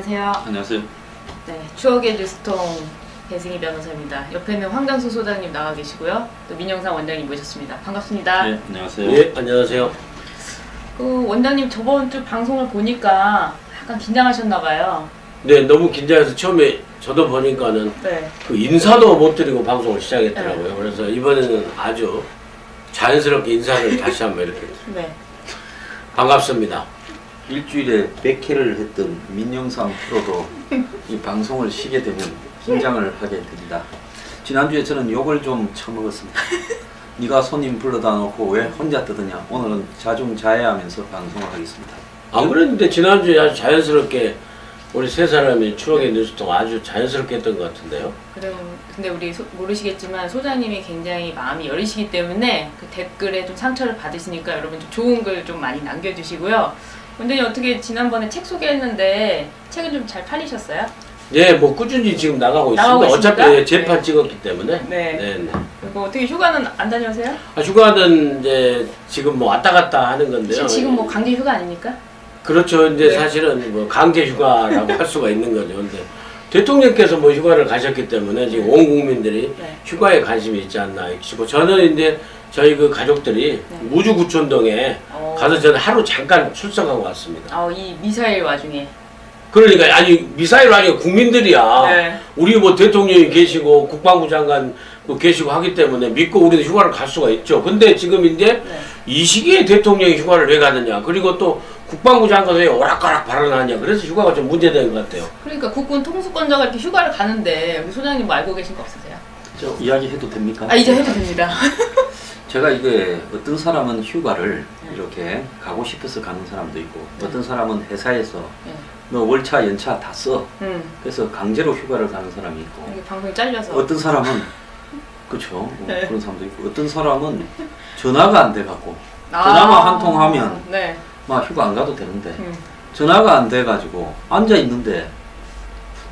안녕하세요. 안녕하세요. 네, 추억의 뉴스통 배승희 변호사입니다. 옆에는 황강수 소장님 나와 계시고요. 또 민영상 원장님 모셨습니다. 반갑습니다. 네, 안녕하세요. 네, 안녕하세요. 그 원장님 저번 주 방송을 보니까 약간 긴장하셨나봐요. 네, 너무 긴장해서 처음에 저도 보니까는 네. 그 인사도 못 드리고 방송을 시작했더라고요. 그래서 이번에는 아주 자연스럽게 인사를 다시 한번 이렇게 네. 반갑습니다. 일주일에 100회를 했던 민영상 프로도 이 방송을 쉬게 되면 긴장을 하게 됩니다. 지난주에 저는 욕을 좀 처먹었습니다. 네가 손님 불러다 놓고 왜 혼자 뜨느냐. 오늘은 자중자애하면서 방송을 하겠습니다. 안 그랬는데 지난주에 아주 자연스럽게 우리 세 사람이 추억의 뉴스통 아주 자연스럽게 했던 것 같은데요. 근데 우리 모르시겠지만 소장님이 굉장히 마음이 여리시기 때문에 그 댓글에 좀 상처를 받으시니까 여러분 좀 좋은 글 좀 많이 남겨주시고요. 원장님 어떻게 지난번에 책 소개했는데 책은 좀 잘 팔리셨어요? 네, 뭐 꾸준히 지금 나가고 나가고 있습니다. 있습니까? 어차피 재판 네. 찍었기 때문에. 네. 네, 네. 그리고 어떻게 휴가는 안 다녀오세요? 휴가는 이제 지금 뭐 왔다 갔다 하는 건데요. 지금 뭐 강제 휴가 아닙니까? 그렇죠. 이제 네. 사실은 뭐 강제 휴가라고 할 수가 있는 거죠. 근데 대통령께서 뭐 휴가를 가셨기 때문에 지금 온 국민들이 네. 휴가에 관심이 있지 않나 싶고, 저는 이제 저희 그 가족들이 네. 무주구촌동에 가서 저는 하루 잠깐 출석하고 왔습니다. 이 미사일 와중에. 그러니까 아니 미사일 아니고 국민들이야. 네. 우리 뭐 대통령이 계시고 국방부 장관 뭐 계시고 하기 때문에 믿고 우리도 휴가를 갈 수가 있죠. 근데 지금 이제 네. 이 시기에 대통령이 휴가를 왜 가느냐, 그리고 또 국방부 장관 왜 오락가락 발언하냐, 그래서 휴가가 좀 문제된 것 같아요. 그러니까 국군 통수권자가 이렇게 휴가를 가는데 우리 소장님 뭐 알고 계신 거 없으세요? 저 이야기해도 됩니까? 이제 해도 됩니다. 제가 이게 어떤 사람은 휴가를 이렇게 가고 싶어서 가는 사람도 있고, 어떤 사람은 회사에서 네. 너 월차 연차 다 써. 음. 그래서 강제로 휴가를 가는 사람이 있고, 이게 방송이 잘려서. 어떤 사람은 그렇죠. 네. 그런 사람도 있고, 어떤 사람은 전화가 안 돼 갖고 전화만 한 통 하면 네. 막 휴가 안 가도 되는데 음. 전화가 안 돼 가지고 앉아 있는데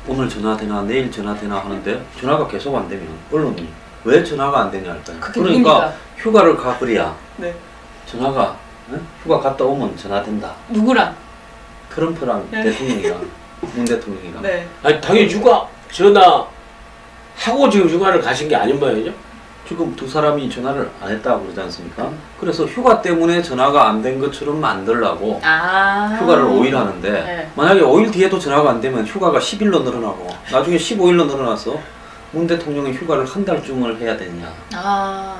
오늘 전화 되나 내일 전화 되나 하는데 전화가 계속 안 되면 언론이 왜 전화가 안 되냐 할까요? 그게 그러니까 누굽니까? 휴가를 가버려야 네. 전화가 휴가 갔다 오면 전화 된다. 누구랑? 트럼프랑 네. 대통령이랑 문 대통령이랑. 네. 아니 당연히 휴가 전화하고 지금 휴가를 가신 게 아닌 모양이죠? 지금 두 사람이 전화를 안 했다고 그러지 않습니까? 그래서 휴가 때문에 전화가 안 된 것처럼 만들라고 휴가를 5일 하는데, 네. 만약에 5일 뒤에도 전화가 안 되면 휴가가 10일로 늘어나고 나중에 15일로 늘어나서 문 대통령이 휴가를 한 달쯤을 해야 되냐.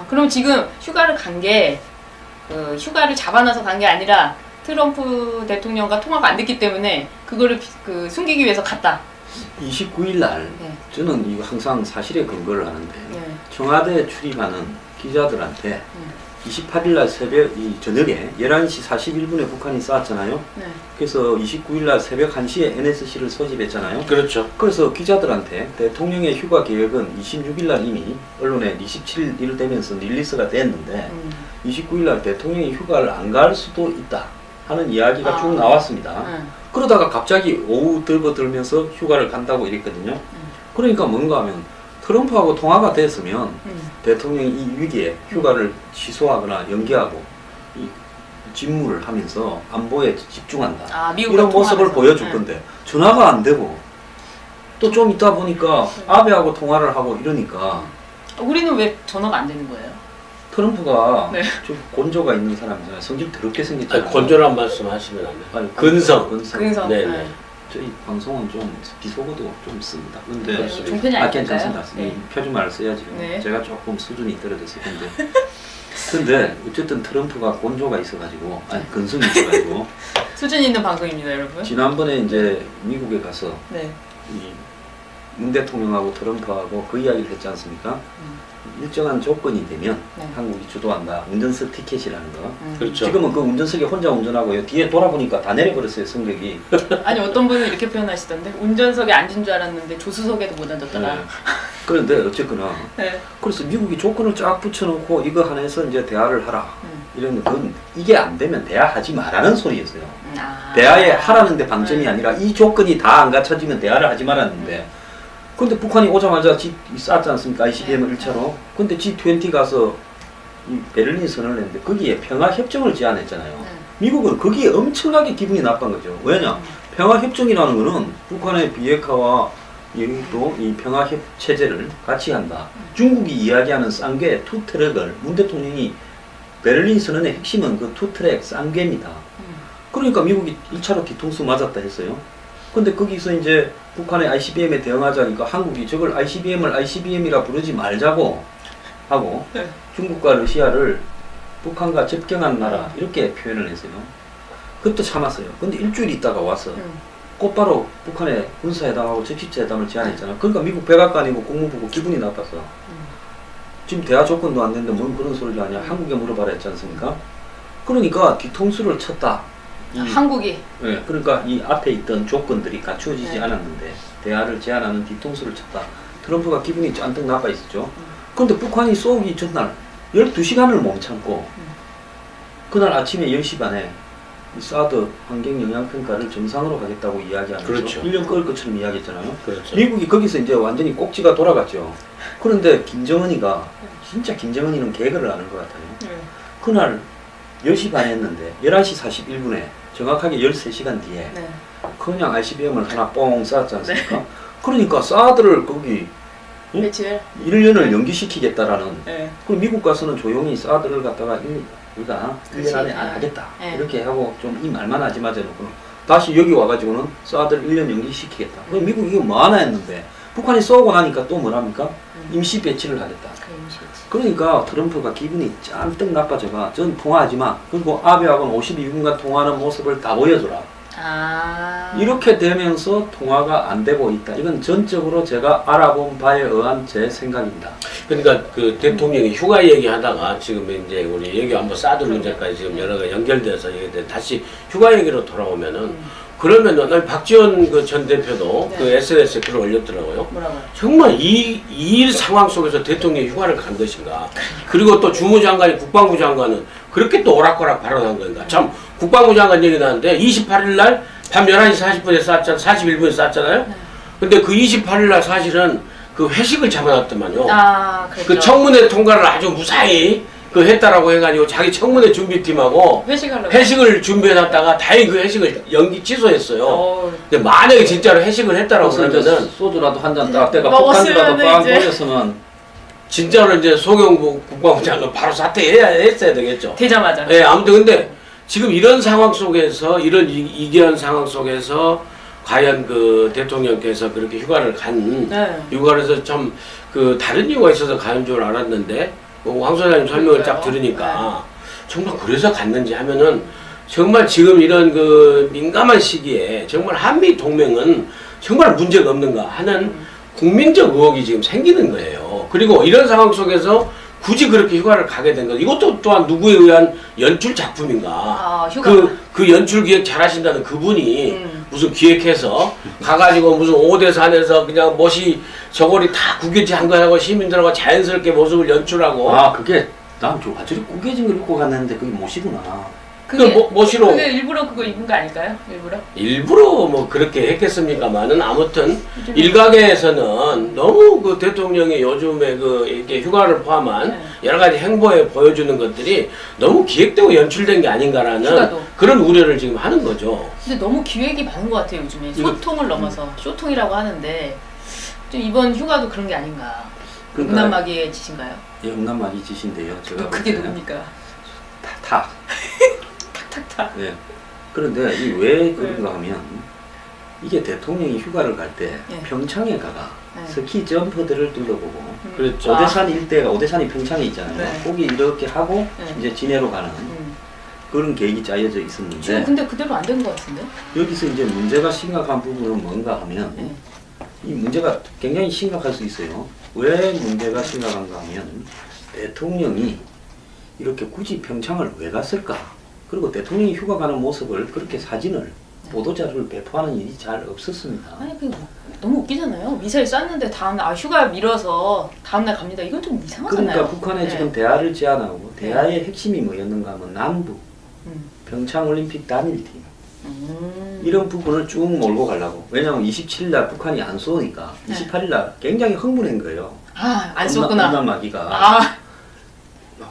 그럼 지금 휴가를 간 게 휴가를 잡아놔서 간 게 아니라 트럼프 대통령과 통화가 안 됐기 때문에 그거를 숨기기 위해서 갔다. 29일 날 네. 저는 이거 항상 사실에 근거를 하는데, 네. 청와대에 출입하는 기자들한테 28일 날 새벽 저녁에 11시 41분에 북한이 쐈잖아요. 네. 그래서 29일 날 새벽 1시에 NSC를 소집했잖아요. 그렇죠. 그래서 기자들한테 대통령의 휴가 계획은 26일 날 이미 언론에 27일 되면서 릴리스가 됐는데 29일 날 대통령이 휴가를 안 갈 수도 있다 하는 이야기가 쭉 나왔습니다. 그러다가 갑자기 오후 들면서 휴가를 간다고 이랬거든요. 그러니까 뭔가 하면 트럼프하고 통화가 됐으면 대통령이 이 위기에 휴가를 취소하거나 연기하고 이 직무를 하면서 안보에 집중한다. 이런 모습을 보여줄 건데 전화가 안 되고 또 좀 있다 보니까 아베하고 통화를 하고 이러니까 우리는 왜 전화가 안 되는 거예요? 트럼프가 네. 좀 곤조가 있는 사람이잖아요. 성질 더럽게 생겼잖아요. 아니, 건조란 말씀 하시면 안 돼요. 아니, 근성. 근성. 네네. 저희 방송은 좀 비속어도 좀 씁니다. 근데 그렇습니다. 종편이 괜찮습니다. 네. 이 표준말을 써야지요. 네. 제가 조금 수준이 떨어졌을 건데. 근데 어쨌든 트럼프가 곤조가 있어가지고, 아니 근성이 있어가지고 수준 있는 방송입니다, 여러분. 지난번에 이제 미국에 가서 네. 이 문 대통령하고 트럼프하고 그 이야기를 했지 않습니까? 일정한 조건이 되면 네. 한국이 주도한다. 운전석 티켓이라는 거. 그렇죠. 지금은 그 운전석에 혼자 운전하고요. 뒤에 돌아보니까 다 내려버렸어요, 승객이. 아니 어떤 분은 이렇게 표현하시던데 운전석에 앉은 줄 알았는데 조수석에도 못 앉았더라. 네. 그런데 어쨌거나 네. 그래서 미국이 조건을 쫙 붙여놓고 이거 하나에서 이제 대화를 하라. 이런 건 이게 안 되면 대화하지 말라는 소리였어요. 대화에 하라는데 방점이 아니라 이 조건이 다 안 갖춰지면 대화를 하지 말았는데, 근데 북한이 오자마자 쐈지 않습니까? ICBM을 1차로. 근데 G20 가서 이 베를린 선언을 했는데 거기에 평화협정을 제안했잖아요. 미국은 거기에 엄청나게 기분이 나쁜 거죠. 왜냐? 평화협정이라는 거는 북한의 비핵화와 이 평화협 체제를 같이 한다. 중국이 이야기하는 쌍궤 투트랙을 문 대통령이 베를린 선언의 핵심은 그 투트랙 쌍궤입니다. 그러니까 미국이 1차로 뒤통수 맞았다 했어요. 근데 거기서 이제 북한의 ICBM에 대응하자니까 한국이 저걸 ICBM을 ICBM이라 부르지 말자고 하고 네. 중국과 러시아를 북한과 접경한 나라 이렇게 표현을 했어요. 그것도 참았어요. 근데 일주일 있다가 와서 곧바로 북한의 군사회담하고 적시회담을 제안했잖아. 그러니까 미국 백악관이고 국무부고 기분이 나빴어. 지금 대화 조건도 안 됐는데 뭔 그런 소리를 하냐. 한국에 물어봐라 했지 않습니까? 그러니까 뒤통수를 쳤다. 한국이. 네, 그러니까 이 앞에 있던 조건들이 갖추어지지 네. 않았는데 대화를 제안하는 뒤통수를 쳤다. 트럼프가 기분이 잔뜩 나빠 있었죠. 그런데 북한이 쏘기 전날 12시간을 못 참고 그날 아침에 10시 반에 이 사드 환경영향평가를 정상으로 하겠다고 이야기하면서 그렇죠. 1년 끌 것처럼 이야기했잖아요. 그렇죠. 미국이 거기서 이제 완전히 꼭지가 돌아갔죠. 그런데 김정은이가 진짜 김정은이는 개그를 하는 것 같아요. 그날 10시 반에 했는데 11시 41분에 정확하게 13시간 뒤에 네. 그냥 ICBM을 하나 뽕 쐈지 않습니까? 그러니까 사드를 거기 며칠? 1년을 연기시키겠다라는 네. 그럼 미국 가서는 조용히 사드를 갖다가 우리가 1년 안에 안 하겠다 네. 이렇게 하고 좀 이 말만 하지 마자 놓고 다시 여기 와가지고는 사드를 1년 연기시키겠다. 그럼 미국 이거 뭐 하나 했는데 북한이 쏘고 나니까 또 뭐랍니까? 임시 배치를 하겠다. 그러니까 트럼프가 기분이 짠뜩 나빠져가 전 통화하지 마. 그리고 아베하고는 52분간 통화하는 모습을 다 보여줘라. 아. 이렇게 되면서 통화가 안 되고 있다. 이건 전적으로 제가 알아본 바에 의한 제 생각입니다. 그러니까 그 대통령이 휴가 얘기하다가 지금 이제 우리 얘기 한번 사드 문제까지 지금 여러 가 지연결돼서 다시 휴가 얘기로 돌아오면은 그러면은 박지원 그 전 대표도 네. 그 SNS에 글을 올렸더라고요. 뭐라고요? 정말 이 상황 속에서 대통령이 휴가를 간 것인가? 그리고 또 주무장관이 국방부 장관은 그렇게 또 오락가락 발언한 건가? 참 국방부 장관 얘기 나는데 28일 날 밤 11시 40분에 쐈잖아요. 41분에 쐈잖아요. 근데 그 28일 날 사실은 그 회식을 잡아놨더만요. 아, 그렇죠. 그 청문회 통과를 아주 무사히 그 했다라고 해가지고 자기 청문회 준비팀하고 회식을 준비해놨다가 다행히 그 회식을 취소했어요. 근데 만약에 진짜로 회식을 했다라고 그러면은 소주라도 한 잔 딱 때가 먹었으면은 폭탄주라도 빵 이제 보였으면 진짜로 이제 송영국 국방부 장관 바로 했어야 되겠죠. 되자마자. 예, 아무튼 근데 지금 이런 상황 속에서 이런 이기한 상황 속에서 과연 그 대통령께서 그렇게 휴가를 휴가를 참 그 다른 이유가 있어서 가는 줄 알았는데 황 소장님 설명을 딱 들으니까 정말 그래서 갔는지 하면은 정말 지금 이런 그 민감한 시기에 정말 한미 동맹은 정말 문제가 없는가 하는 국민적 의혹이 지금 생기는 거예요. 그리고 이런 상황 속에서 굳이 그렇게 휴가를 가게 된 것, 이것도 또한 누구에 의한 연출 작품인가. 그 연출 기획 잘 하신다는 그분이 무슨 기획해서 가가지고 무슨 오대산에서 그냥 멋이 저고리 다 구겨진 거하고 시민들하고 자연스럽게 모습을 연출하고. 아, 그게 난 저 완전히 구겨진 걸 입고 갔는데 그게 못이구나. 그게 멋이로. 그게 일부러 그거 입은 거 아닐까요? 일부러 뭐 그렇게 했겠습니까만은 아무튼 일각에서는 너무 그 대통령이 요즘에 그 이렇게 휴가를 포함한 여러 가지 행보에 보여주는 것들이 너무 기획되고 연출된 게 아닌가라는 그런 우려를 지금 하는 거죠. 근데 너무 기획이 많은 것 같아요 요즘에. 소통을 넘어서 쇼통이라고 하는데 좀 이번 휴가도 그런 게 아닌가. 음란마귀의 짓인가요? 예, 음란마귀 짓인데요. 제가 그게 누굽니까? 탁탁. 탁탁탁. 네. 그런데 이 왜 그런가 하면 이게 대통령이 휴가를 갈 때 평창에 가가 스키 점퍼들을 둘러보고 그렇죠. 오대산 일대가 오대산이 평창에 있잖아요. 거기 이렇게 하고 이제 진해로 가는 그런 계획이 짜여져 있었는데 지금 근데 그대로 안 된 것 같은데? 여기서 이제 문제가 심각한 부분은 뭔가 하면 이 문제가 굉장히 심각할 수 있어요. 왜 문제가 심각한가 하면 대통령이 이렇게 굳이 평창을 왜 갔을까? 그리고 대통령이 휴가 가는 모습을 그렇게 사진을 보도자료를 배포하는 일이 잘 없었습니다. 아니 그 너무 웃기잖아요. 미사일 쐈는데 다음날 휴가 미뤄서 다음날 갑니다. 이건 좀 이상하잖아요. 그러니까 북한에 지금 대화를 제안하고 대화의 핵심이 뭐였는가 하면 남북 평창올림픽 단일팀 이런 부분을 쭉 몰고 가려고. 왜냐하면 27일날 북한이 안 쏘니까 28일날 굉장히 흥분한 거예요. 아, 안 쏘구나. 음란마귀가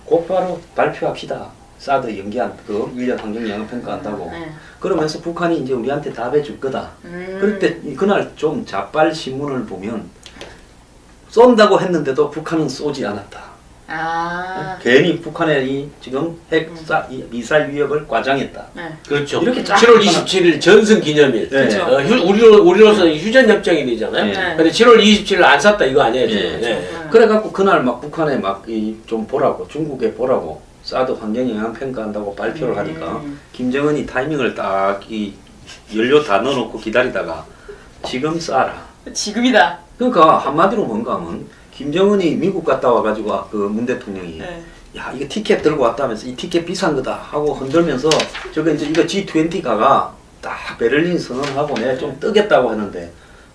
곧바로 발표합시다. 사드 연기한 그 1년 환경영향평가 한다고. 그러면서 북한이 이제 우리한테 답해줄 거다. 그럴 때 그날 좀 자빨 신문을 보면 쏜다고 했는데도 북한은 쏘지 않았다. 괜히 북한이 지금 미사일 위협을 과장했다. 그렇죠. 이렇게 7월 27일 전승 기념일. 그렇죠. 우리로서는 휴전협정일이잖아요. 근데 7월 27일 안 쐈다 이거 아니에요 지금. 그래갖고 그날 막 북한에 막 좀 보라고 중국에 보라고 사드 환경영향 평가한다고 발표를 하니까 김정은이 타이밍을 딱 이 연료 다 넣어놓고 기다리다가 지금 쏴라. 지금이다. 그러니까 한마디로 뭔가 하면 김정은이 미국 갔다 와가지고 그 문 대통령이 야 이거 티켓 들고 왔다면서 이 티켓 비싼 거다 하고 흔들면서 저거 이제 이거 G20 가가 딱 베를린 선언하고 내가 좀 뜨겠다고 하는데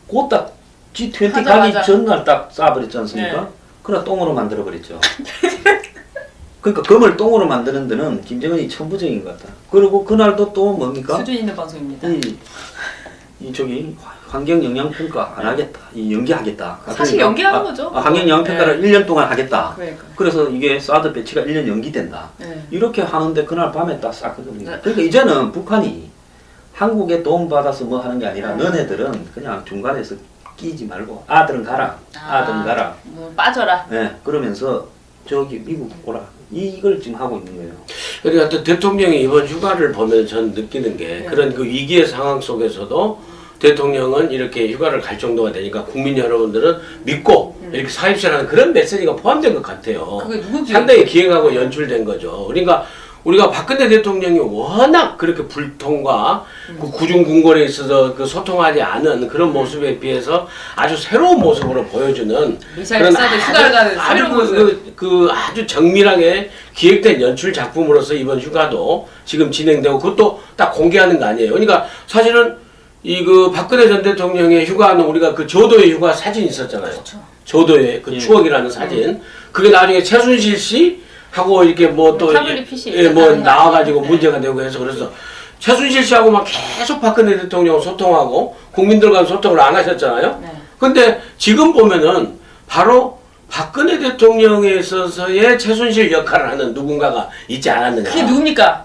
그 딱 G20 가기 전날 딱 쏴버렸지 않습니까? 그래 똥으로 만들어버렸죠. 그러니까 금을 똥으로 만드는 데는 김정은이 천부적인 것 같다. 그리고 그날도 또 뭡니까? 수준 있는 방송입니다. 이 저기 환경영향평가 안 하겠다. 이 연기하겠다. 사실 연기하는 거죠. 환경영향평가를 1년 동안 하겠다. 그러니까. 그래서 이게 사드 배치가 1년 연기된다. 이렇게 하는데 그날 밤에 딱 쐈거든요. 그러니까 이제는 북한이 한국에 도움 받아서 뭐 하는 게 아니라 너네들은 그냥 중간에서 끼지 말고 아들은 가라. 아들은 가라. 뭐 빠져라. 그러면서 저기 미국 오라. 이걸 지금 하고 있는 거예요. 그러니까 대통령이 이번 휴가를 보면 전 느끼는 게 그런 그 위기의 상황 속에서도 대통령은 이렇게 휴가를 갈 정도가 되니까 국민 여러분들은 믿고 이렇게 사입시라는 그런 메시지가 포함된 것 같아요. 그게 누구 상당히 기획하고 연출된 거죠. 그러니까 우리가 박근혜 대통령이 워낙 그렇게 불통과 그 구중궁궐에 있어서 그 소통하지 않은 그런 모습에 비해서 아주 새로운 모습으로 보여주는 미사일 쏴도 휴가를 가는 새로운 모습. 아주 정밀하게 기획된 연출 작품으로서 이번 휴가도 지금 진행되고 그것도 딱 공개하는 거 아니에요. 그러니까 사실은 그 박근혜 전 대통령의 휴가는 우리가 그 조도의 휴가 사진 있었잖아요. 그렇죠. 조도의 그 추억이라는 사진. 그게 나중에 최순실 씨 하고 이렇게 뭐 또 뭐 나와가지고 문제가 되고 해서 그래서 최순실 씨하고 막 계속 박근혜 대통령 소통하고 국민들과 소통을 안 하셨잖아요. 근데 지금 보면은 바로 박근혜 대통령에 있어서의 최순실 역할을 하는 누군가가 있지 않았느냐. 그게 누굽니까?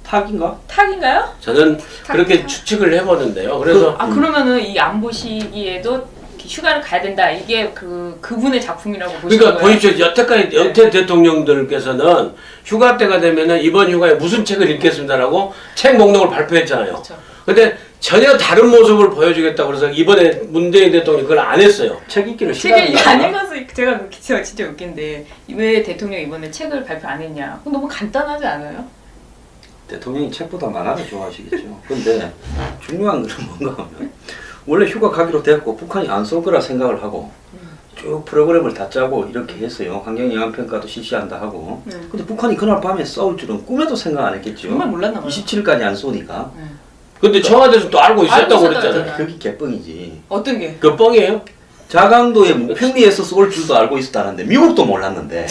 탁인가? 탁인가요? 저는 그렇게 추측을 해보는데요. 그래서 그러면은 이 안보 시기에도 휴가를 가야 된다. 이게 그분의 작품이라고 보시는 그러니까 거예요? 보십시오. 여태까지 여태 대통령들께서는 휴가 때가 되면은 이번 휴가에 무슨 책을 읽겠습니다라고 책 목록을 발표했잖아요. 그렇죠. 근데 전혀 다른 모습을 보여주겠다고 그래서 이번에 문재인 대통령이 그걸 안 했어요. 책 읽기를 책을 싫어하는 안 읽어서 제가 진짜 웃긴데 왜 대통령이 이번에 책을 발표 안 했냐? 그건 너무 간단하지 않아요? 대통령이 책보다 만화를 좋아하시겠죠. 근데 중요한 건 뭔가 하면 원래 휴가 가기로 됐고 북한이 안 쏠 거라 생각을 하고 쭉 프로그램을 다 짜고 이렇게 했어요. 환경영향평가도 실시한다 하고. 근데 북한이 그날 밤에 싸울 줄은 꿈에도 생각 안 했겠죠. 정말 몰랐나 봐요. 27일까지 안 쏘니까. 근데 청와대에서 또 알고 있었다고 그랬잖아요. 그게 개뻥이지. 어떤 게? 그 뻥이에요? 자강도의 평리에서 쏠 줄도 알고 있었다는데 미국도 몰랐는데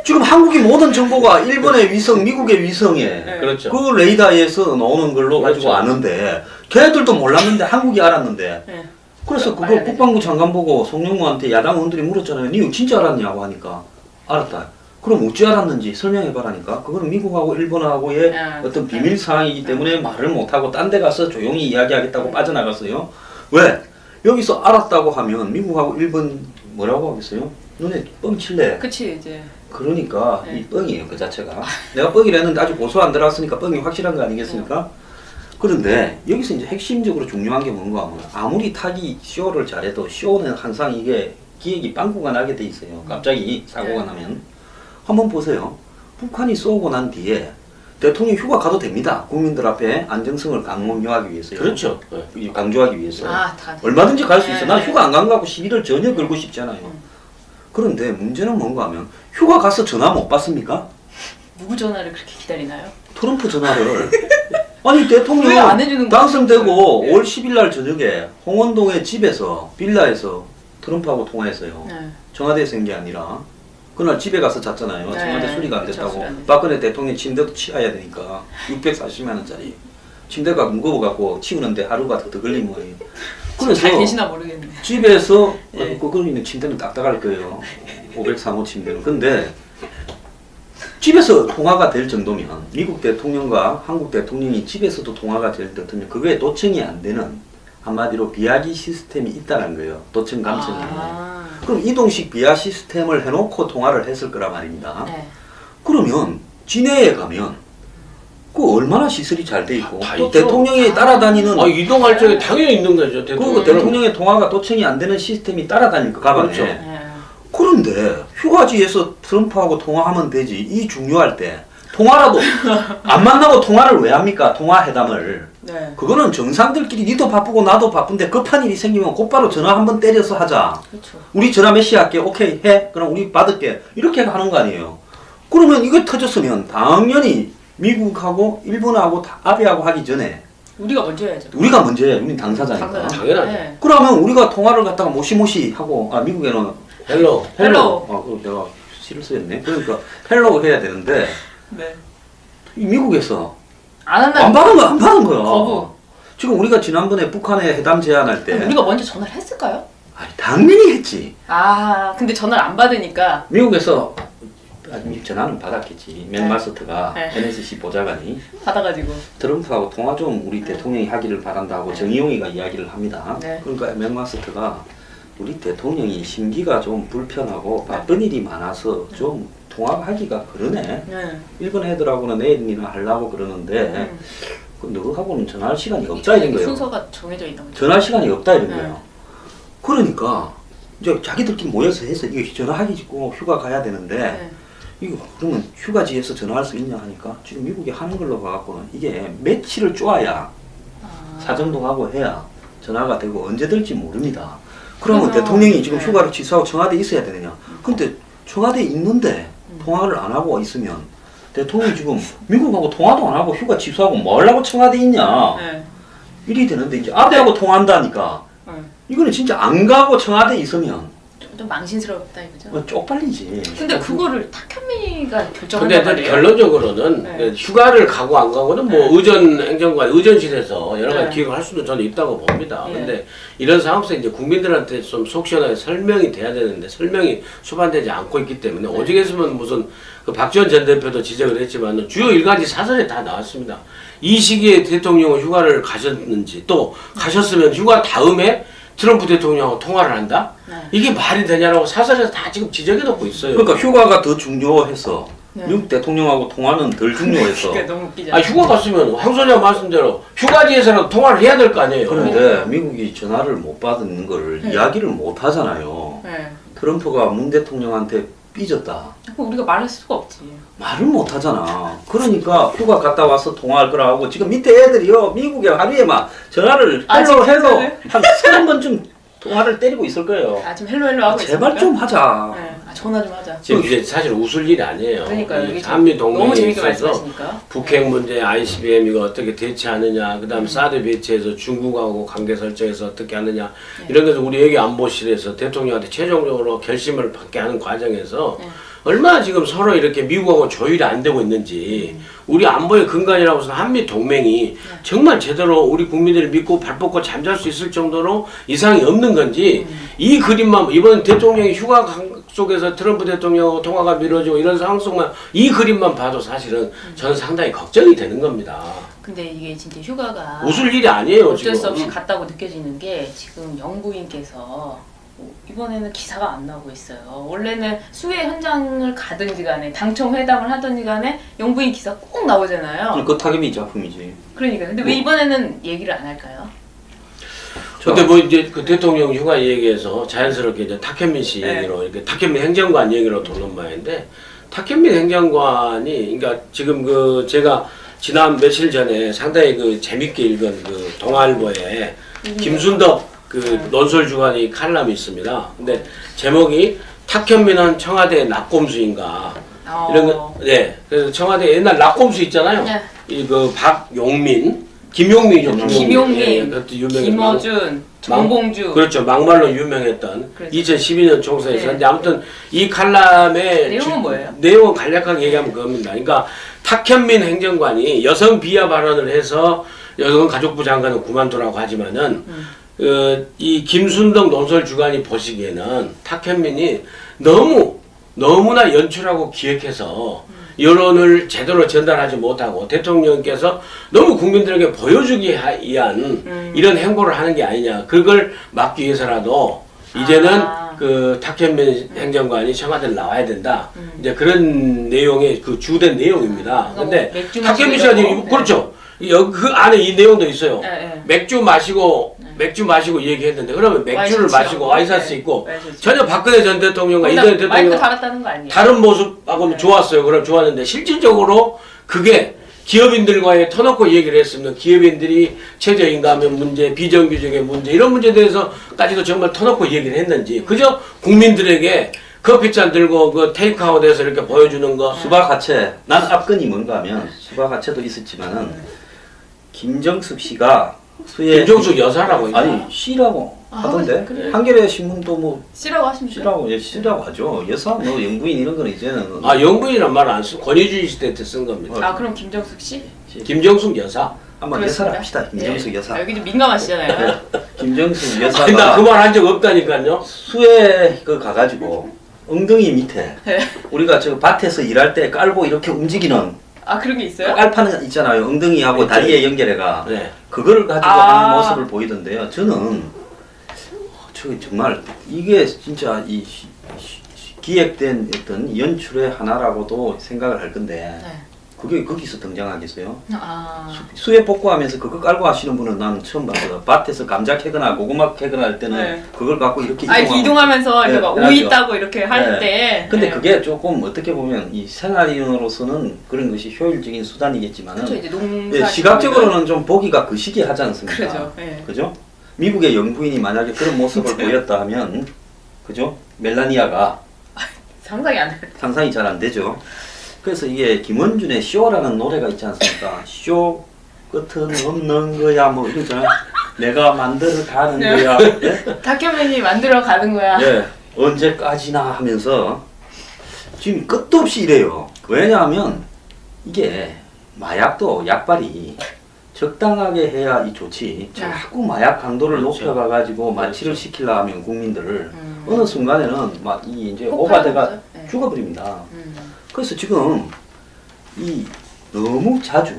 지금 한국이 모든 정보가 일본의 위성, 미국의 위성에 그렇죠. 그 레이더에서 나오는 걸로 그렇죠. 가지고 아는데 걔들도 몰랐는데 한국이 알았는데 그래서 그거 국방부 장관 보고 송영무한테 야당 의원들이 물었잖아요. 니 진짜 알았냐고 하니까 알았다. 그럼 어찌 알았는지 설명해봐라니까. 그거는 미국하고 일본하고의 어떤 비밀 사항이기 때문에 말을 못하고 딴 데 가서 조용히 이야기하겠다고 빠져나갔어요. 왜? 여기서 알았다고 하면 미국하고 일본 뭐라고 하겠어요? 너네 뻥칠래? 그치 이제. 그러니까 이 뻥이에요 그 자체가. 내가 뻥이라 했는데 아직 고소 안 들어왔으니까 뻥이 확실한 거 아니겠습니까? 그런데 여기서 이제 핵심적으로 중요한 게 뭔가 하면 아무리 타기 쇼를 잘해도 쇼는 항상 이게 기획이 빵꾸가 나게 돼 있어요. 갑자기 사고가 나면. 한번 보세요. 북한이 쏘고 난 뒤에 대통령 휴가 가도 됩니다. 국민들 앞에 안정성을 강조하기 위해서요. 그렇죠. 강조하기 위해서. 다 얼마든지 갈 수 있어. 난 휴가 안 간 거 하고 시비를 전혀 걸고 싶지 않아요. 그런데 문제는 뭔가 하면 휴가 가서 전화 못 받습니까? 누구 전화를 그렇게 기다리나요? 트럼프 전화를. 아니 대통령 왜 안 해주는 거야? 당선되고 5월 10일 날 저녁에 홍원동의 집에서 빌라에서 트럼프하고 통화했어요. 청와대에서 한 게 아니라 그날 집에 가서 잤잖아요. 청와대 수리가 안 됐다고. 박근혜 대통령 침대도 치워야 되니까 640만 원짜리 침대가 무거워갖고 치우는데 하루가 더 걸리면 그래서 잘 계시나 모르겠네. 집에서 거기 있는 침대는 딱딱할 거예요. 503호 침대는. 근데 집에서 통화가 될 정도면 미국 대통령과 한국 대통령이 집에서도 통화가 될 듯하면 그거에 도청이 안 되는 한마디로 비아기 시스템이 있다는 거예요. 도청 감청이. 그럼 이동식 비아 시스템을 해놓고 통화를 했을 거란 말입니다. 네. 그러면 진해에 가면 그 얼마나 시설이 잘 돼 있고 다 또 있죠. 대통령이 따라다니는 이동할 적에 당연히 있는 거죠. 그 대통령의 통화가 도청이 안 되는 시스템이 따라다닐 거 가방에. 그렇죠. 네. 그런데 휴가지에서 트럼프하고 통화하면 되지. 이 중요할 때 통화라도 안 만나고 통화를 왜 합니까? 통화 회담을. 네. 그거는 정상들끼리 니도 바쁘고 나도 바쁜데 급한 일이 생기면 곧바로 전화 한번 때려서 하자. 그렇죠. 우리 전화 몇 시에 할게. 오케이 해. 그럼 우리 받을게. 이렇게 하는 거 아니에요. 그러면 이거 터졌으면 당연히 미국하고 일본하고 아베하고 하기 전에 우리가 먼저 해야죠. 우리가 먼저 해. 우린 당사자니까. 당연하죠. 네. 그러면 우리가 통화를 갖다가 모시모시 하고 미국에는 헬로. 헬로. 그럼 내가 시를 쓰였네. 그러니까 헬로우 해야 되는데 네. 이 미국에서 안 한다. 안 받은 거야. 거부. 지금 우리가 지난번에 북한에 회담 제안할 때 우리가 먼저 전화를 했을까요? 아니, 당연히 했지. 근데 전화를 안 받으니까. 미국에서 전화는 받았겠지. 맥 네. 마스터가 네. NSC 보좌관이 받아가지고. 트럼프하고 통화 좀 우리 대통령이 하기를 바란다고 정의용이가 이야기를 합니다. 네. 그러니까 맥 마스터가 우리 대통령이 심기가 좀 불편하고 바쁜 일이 많아서 좀 통화하기가 그러네. 네. 일본 애들하고는 내일이나 하려고 그러는데 그 너하고는 전화할 시간이 없다 이런 거예요. 순서가 정해져 있는 거죠. 전화할 시간이 없다 이런 네. 거예요. 그러니까 이제 자기들끼리 모여서 해서 이거 전화하기 있고 휴가 가야 되는데 네. 이거 그러면 휴가지에서 전화할 수 있냐 하니까 지금 미국에 하는 걸로 봐갖고는 이게 며칠을 쪼아야 사정도 하고 해야 전화가 되고 언제 될지 모릅니다. 그러면 그래서, 대통령이 지금 네. 휴가를 취소하고 청와대에 있어야 되느냐? 근데 청와대에 있는데 통화를 안 하고 있으면 대통령이 지금 미국하고 통화도 안 하고 휴가 취소하고 뭐 하려고 청와대에 있냐? 네. 이리 되는데 이제 아베하고 통화한다니까 네. 이거는 진짜 안 가고 청와대에 있으면 좀 망신스럽다 이거죠. 쪽팔리지. 근데 그거를 탁현미가 근데 결정한단 말이에요. 결론적으로는 네. 휴가를 가고 안 가고는 뭐 네. 의전 행정관, 의전실에서 여러 가지 네. 기획을 할 수도 저는 있다고 봅니다. 네. 근데 이런 상황에서 이제 국민들한테 좀 속 시원하게 설명이 돼야 되는데 설명이 수반되지 않고 있기 때문에 네. 오직했으면 무슨 그 박지원 전 대표도 지적을 했지만 주요 일가지 사설에 다 나왔습니다. 이 시기에 대통령은 휴가를 가셨는지 또 가셨으면 휴가 다음에 트럼프 대통령하고 통화를 한다? 네. 이게 말이 되냐라고 사설에서 다 지금 지적해 놓고 있어요. 그러니까 휴가가 더 중요해서 네. 미국 대통령하고 통화는 덜 중요해서. 그러니까 너무 웃기잖아요. 휴가 갔으면 황 소장 말씀대로 휴가지에서라도 통화를 해야 될 거 아니에요. 그런데 미국이 전화를 못 받는 걸 네. 이야기를 못 하잖아요. 네. 트럼프가 문 대통령한테 삐졌다. 그럼 우리가 말할 수가 없지. 말을 못 하잖아. 그러니까 휴가 갔다 와서 통화할 거라고 지금 밑에 애들이요. 미국에 하루에 막 전화를 헬로 한 30번쯤 통화를 때리고 있을 거예요. 지금 헬로 하고 제발 있습니까? 좀 하자. 네. 전화 좀 하자. 지금 이제 사실 웃을 일이 아니에요. 그러니까요. 이 이게 한미 너무 동맹에 재밌게 있어서 말씀하시니까. 북핵 문제, ICBM 이거 어떻게 대처하느냐, 그다음 사드 배치해서 중국하고 관계 설정해서 어떻게 하느냐 네. 이런 것을 우리 여기 안보실에서 대통령한테 최종적으로 결심을 받게 하는 과정에서 네. 얼마나 지금 서로 이렇게 미국하고 조율이 안 되고 있는지 우리 안보의 근간이라고서 한미 동맹이 정말 제대로 우리 국민들을 믿고 발 뻗고 잠잘 수 있을 정도로 이상이 없는 건지 이 그림만 이번 대통령이 휴가 속에서 트럼프 대통령하고 통화가 미뤄지고 이런 상황 속만 이 그림만 봐도 사실은 저는 상당히 걱정이 되는 겁니다. 근데 이게 진짜 휴가가 웃을 일이 아니에요. 어쩔 수 없이 지금. 갔다고 느껴지는 게 지금 영부인께서 이번에는 기사가 안 나오고 있어요. 원래는 수해 현장을 가든지 간에 당청 회담을 하든지 간에 영부인 기사 꼭 나오잖아요. 그 타겟이 작품이지. 그러니까 근데 왜 이번에는 얘기를 안 할까요? 근데 뭐 이제 그 대통령 휴가 얘기해서 자연스럽게 이제 탁현민 씨 네. 얘기로 이렇게 탁현민 행정관 얘기로 돌는 바인데 탁현민 행정관이 그러니까 지금 그 제가 지난 며칠 전에 상당히 그 재밌게 읽은 그 동아일보에 김순덕 그 논설 주간이 칼럼이 있습니다. 근데 제목이 탁현민은 청와대 낙곰수인가 이런 거. 네. 그래서 청와대 옛날 낙곰수 있잖아요. 네. 이 그 박용민, 김용민이죠. 김용민, 예, 그것도 유명했고. 김어준, 정봉주. 그렇죠. 막말로 유명했던 그렇죠. 2012년 총선에서. 네. 근데 아무튼 이 칼럼의 내용은 뭐예요? 내용은 간략하게 얘기하면 그겁니다. 그러니까 탁현민 행정관이 여성 비하 발언을 해서 여성가족부 장관은 그만두라고 하지만은 이 김순덕 논설 주간이 보시기에는 탁현민이 너무나 연출하고 기획해서 여론을 제대로 전달하지 못하고 대통령께서 너무 국민들에게 보여주기 위한 이런 행보를 하는 게 아니냐. 그걸 막기 위해서라도 이제는 그 탁현민 행정관이 청와대를 나와야 된다. 이제 그런 내용의 그 주된 내용입니다. 근데 탁현민 씨가 그렇죠. 그 안에 이 내용도 있어요. 네. 맥주 마시고 얘기했는데 그러면 맥주를 마시고 와이셔츠 입고 전혀 박근혜 전 대통령과 이전 대통령 마이크 달았다는 거 아니에요? 다른 모습하고는 좋았어요. 그럼 좋았는데 실질적으로 그게 기업인들과의 터놓고 얘기를 했습니다. 기업인들이 최저임금 문제, 비정규직의 문제 이런 문제에 대해서까지도 정말 터놓고 얘기를 했는지 그저 국민들에게 커피잔 들고 그 테이크아웃해서 이렇게 보여주는 거. 수박하체. 난 압권이 뭔가 하면 수박하체도 있었지만은 김정숙 씨가 김정숙 여사라고 아니 씨라고 하던데 그래요? 한겨레 신문도 뭐 씨라고 하십니까? 씨라고 씨라고 하죠. 여사 뭐 영부인 이런 거는 이제는 영부인이란 말 안 쓰고 권위주의 시대 때 쓴 겁니다. 그럼 김정숙 씨? 김정숙 여사. 한번 여사라 합시다. 김정숙 여사. 여기 좀 민감하시잖아요. 김정숙 나 여사가 그 말 한 적 없다니까요. 수에 그 가가지고 엉덩이 밑에 우리가 저 밭에서 일할 때 깔고 이렇게 움직이는 그런 게 있어요? 깔판은 있잖아요. 엉덩이하고 있죠. 다리에 연결해가 네. 그거를 가지고 하는 모습을 보이던데요. 저는 정말 이게 진짜 이 기획된 어떤 연출의 하나라고도 생각을 할 건데 그게 거기서 등장하겠어요? 수해 복구하면서 그거 깔고 하시는 분은 난 처음 봤어요. 밭에서 감자 캐거나 고구마 캐거나 할 때는 그걸 갖고 이렇게 이동하면서 이렇게 막 오이 따고 이렇게 할 때. 근데 그게 조금 어떻게 보면 이 생활인으로서는 그런 것이 효율적인 수단이겠지만은 그렇죠, 이제 농사 시각적으로는 좀 보기가 거시기 하지 않습니까? 그렇죠. 그죠? 미국의 영부인이 만약에 그런 모습을 보였다 하면 그죠? 멜라니아가 상상이 잘 안 되죠. 그래서 이게 김원준의 쇼라는 노래가 있지 않습니까? 쇼 끝은 없는 거야 뭐 이러잖아요. 내가 만들어 가는 거야. 네? 탁현민이 만들어 가는 거야. 네. 언제까지나 하면서 지금 끝도 없이 이래요. 왜냐하면 이게 마약도 약발이 적당하게 해야 좋지. 자꾸 마약 강도를 높여가가지고 마취를 시키려 하면 국민들을 어느 순간에는 막 이제 오바돼가 죽어버립니다. 그래서 지금 이 너무 자주,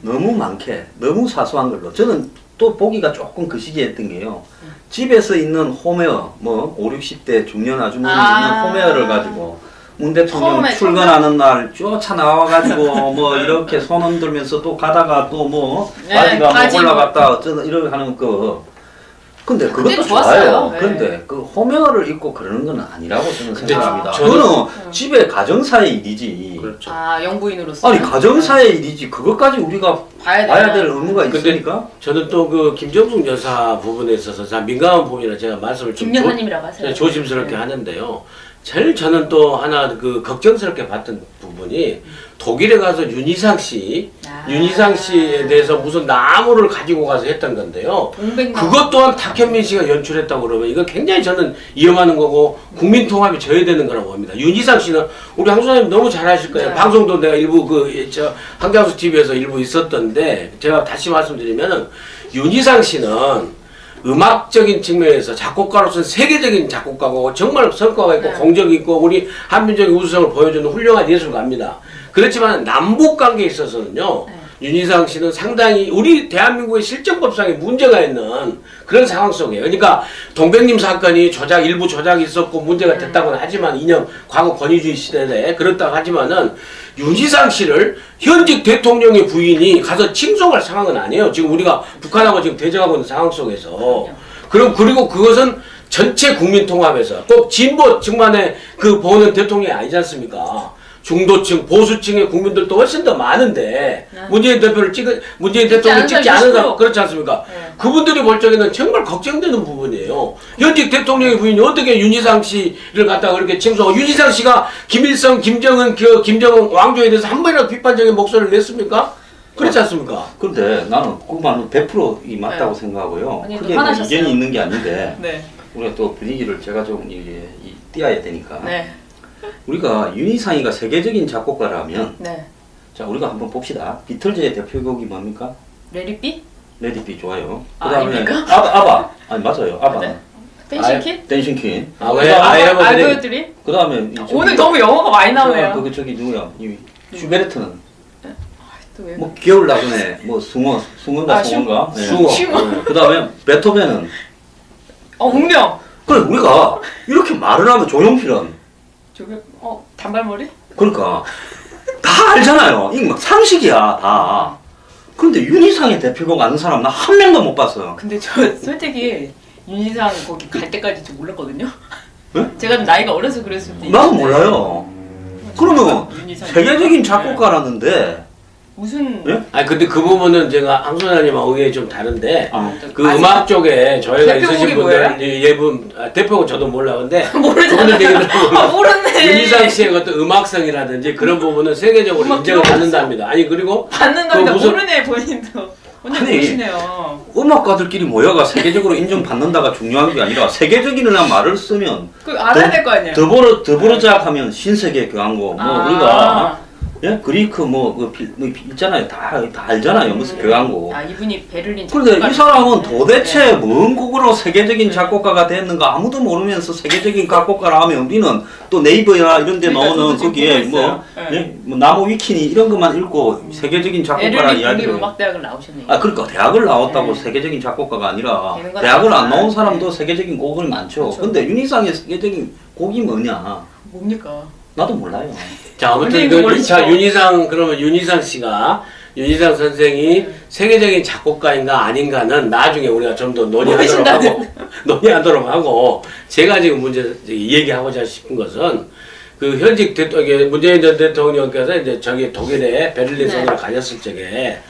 너무 많게, 너무 사소한 걸로 저는 또 보기가 조금 거시기했던 게요. 집에서 있는 홈웨어, 뭐 5, 60대 중년 아주머니 있는 홈웨어를 가지고 문 대통령 출근하는 날 쫓아나와가지고 뭐 이렇게 손 흔들면서 또 가다가 또 뭐 바지가 뭐 올라갔다 어쩌다 이렇게 하는 거. 근데 그것도 좋아요. 그런데 그 홈웨어를 입고 그러는 건 아니라고 저는 생각합니다. 그거는 집의 가정사의 일이지. 그렇죠. 영부인으로서. 아니 가정사의 일이지. 그것까지 우리가 봐야 될 의무가 있으니까. 저는 또 그 김정숙 여사 부분에 있어서 참 민감한 부분이라 제가 말씀을 좀 김여사님이라고 하세요. 조심스럽게 하는데요. 제일 저는 또 하나 그 걱정스럽게 봤던 부분이 독일에 가서 윤희상 씨에 대해서 무슨 나무를 가지고 가서 했던 건데요. 그것 또한 탁현민 씨가 연출했다고 그러면 이거 굉장히 저는 위험하는 거고 국민 통합이 져야 되는 거라고 봅니다. 윤희상 씨는 우리 항소장님 너무 잘 아실 거예요. 방송도 내가 일부 한경수 TV에서 일부 있었던데 제가 다시 말씀드리면은 윤희상 씨는 음악적인 측면에서 작곡가로서는 세계적인 작곡가고 정말 성과가 있고 공적이 있고 우리 한민족의 우수성을 보여주는 훌륭한 예술가입니다. 그렇지만 남북 관계에 있어서는요. 윤희상 씨는 상당히 우리 대한민국의 실정법상에 문제가 있는 그런 상황 속에 그러니까 동백님 사건이 일부 조작이 있었고 문제가 됐다고는 하지만 이념 과거 권위주의 시대에 그렇다고 하지만은 윤희상 씨를 현직 대통령의 부인이 가서 칭송할 상황은 아니에요. 지금 우리가 북한하고 지금 대적하고 있는 상황 속에서 그리고 그것은 전체 국민 통합에서 꼭 진보 측만의 그 보는 대통령이 아니지 않습니까? 중도층, 보수층의 국민들도 훨씬 더 많은데 문재인 대통령을 찍지 않는다고 그렇지 않습니까? 그분들이 볼 적에는 정말 걱정되는 부분이에요. 현직 대통령의 부인이 어떻게 윤희상 씨를 갖다가 그렇게 칭송하고 윤희상 씨가 김일성, 김정은 왕조에 대해서 한 번이라도 비판적인 목소리를 냈습니까? 그렇지 않습니까? 그런데 나는 그 말은 100% 맞다고 생각하고요. 그게 뭐 이견이 있는 게 아닌데 우리가 또 분위기를 제가 좀 띄어야 되니까. 우리가 윤희상이가 세계적인 작곡가라면 자 우리가 한번 봅시다. 비틀즈의 대표곡이 뭡니까? 레디비? 레디비 좋아요. 그다음에 아바 아니 맞아요. 아바는 댄싱퀸? 댄싱퀸. 알고요들이? 그다음에 오늘 너무 영어가 많이 나오네요. 저기 누구야? 슈베르트는 또 왜? 뭐 겨울 나그네 뭐 숭어인가 아, 숭어인가 숭어. 그다음에 베토벤은 운명. 그래 우리가 이렇게 말을 하면 조용필은 저게 단발머리? 그러니까 다 알잖아요. 이게 막 상식이야 다. 그런데 윤희상의 대표곡 아는 사람 나 한 명도 못 봤어요. 근데 저 솔직히 윤희상 거기 갈 때까지 좀 몰랐거든요. 네? 제가 좀 나이가 어려서 그랬을 수도 나도 몰라요. 그러면 윤희상 세계적인 작곡가라는데 무슨 예? 아니 근데 그 부분은 제가 황소장님하고 의견이 좀 다른데 아, 그 아직- 음악 쪽에 저희가 대표곡이 있으신 뭐예요? 분들 예분 대표곡 저도 몰라 근데 모르잖아. 그분들 얘기 들어보면 모르네. 윤희상 씨의 어떤 음악성이라든지 그런 부분은 세계적으로 음악 인정을 들어봤어? 받는답니다. 아니 그리고 받는 그 겁니다. 무슨- 모르네 본인도. 완전 아니, 모르시네요. 음악가들끼리 모여가 세계적으로 인정받는다가 중요한 게 아니라 세계적이라는 말을 쓰면 그 알아야 될 거 아니에요. 드보르작 하면 신세계 교향곡 뭐 우리가 예? 그리크 뭐 있잖아요. 다 알잖아요. 무슨 교향곡. 아 이분이 베를린. 그런데 이 사람은 작곡가시네. 도대체 네. 뭔 곡으로 세계적인 작곡가가 됐는가 아무도 모르면서 세계적인 작곡가라 하면 우리는 또 네이버나 이런 데 그러니까 나오는 저도 지금 거기에 보고 뭐, 있어요. 네. 예? 뭐 나무 위키니 이런 것만 읽고 세계적인 작곡가라 베를린 이야기를 국립음악대학을 나오셨네요. 아 그러니까 대학을 나왔다고 네. 세계적인 작곡가가 아니라 되는 건 대학을 안 아니지만, 나온 사람도 네. 세계적인 곡을 많죠. 그렇죠. 근데 윤희상의 세계적인 곡이 뭐냐 뭡니까? 나도 몰라요. 자 아무튼 선생님도 모르시고. 자 윤희상 그러면 윤희상 씨가 윤희상 선생이 세계적인 작곡가인가 아닌가는 나중에 우리가 좀 더 논의하도록 하고 논의하도록 하고 제가 지금 문제 얘기하고자 싶은 것은 그 현직 대통령 문재인 전 대통령께서 이제 저기 독일에 베를린 네. 성을 가셨을 적에 네.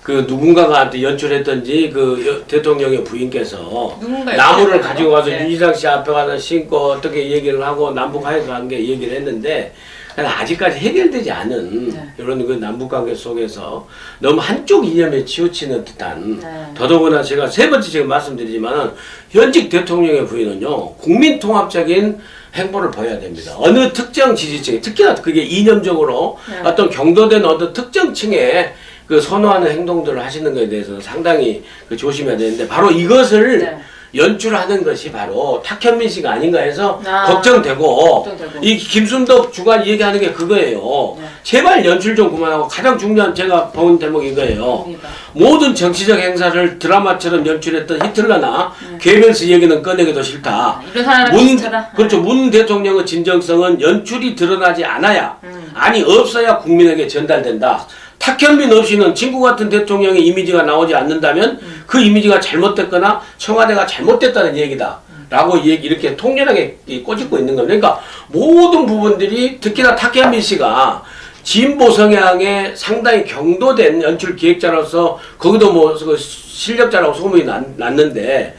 그 누군가가 연출했던지 그 대통령의 부인께서 누군가 나무를 연출했어요? 가지고 와서 네. 윤희상 씨 앞에 가서 신고 어떻게 얘기를 하고 남북 화해 관계 얘기를 했는데 아직까지 해결되지 않은 네. 이런 그 남북 관계 속에서 너무 한쪽 이념에 치우치는 듯한 네. 더더구나 제가 세 번째 지금 말씀드리지만은 현직 대통령의 부인은요 국민 통합적인 행보를 보여야 됩니다. 어느 특정 지지층에 특히나 그게 이념적으로 네. 어떤 경도된 어떤 특정 층에 그 선호하는 행동들을 하시는 것에 대해서는 상당히 그 조심해야 되는데 바로 이것을 네. 연출하는 것이 바로 탁현민 씨가 아닌가 해서 아, 걱정되고 걱정되고. 이 김순덕 주관 얘기하는 게 그거예요. 네. 제발 연출 좀 그만하고 가장 중요한 제가 본 대목이 이거예요. 뭡니까? 모든 정치적 행사를 드라마처럼 연출했던 히틀러나 괴벨스 얘기는 꺼내기도 싫다. 이런 사람을 비슷하다. 그렇죠. 문 대통령의 진정성은 연출이 드러나지 않아야 음. 아니 없어야 국민에게 전달된다. 탁현민 없이는 친구 같은 대통령의 이미지가 나오지 않는다면 그 이미지가 잘못됐거나 청와대가 잘못됐다는 얘기다. 라고 이렇게 통렬하게 꼬집고 있는 겁니다. 그러니까 모든 부분들이 특히나 탁현민 씨가 진보 성향에 상당히 경도된 연출 기획자로서 거기도 뭐 실력자라고 소문이 났는데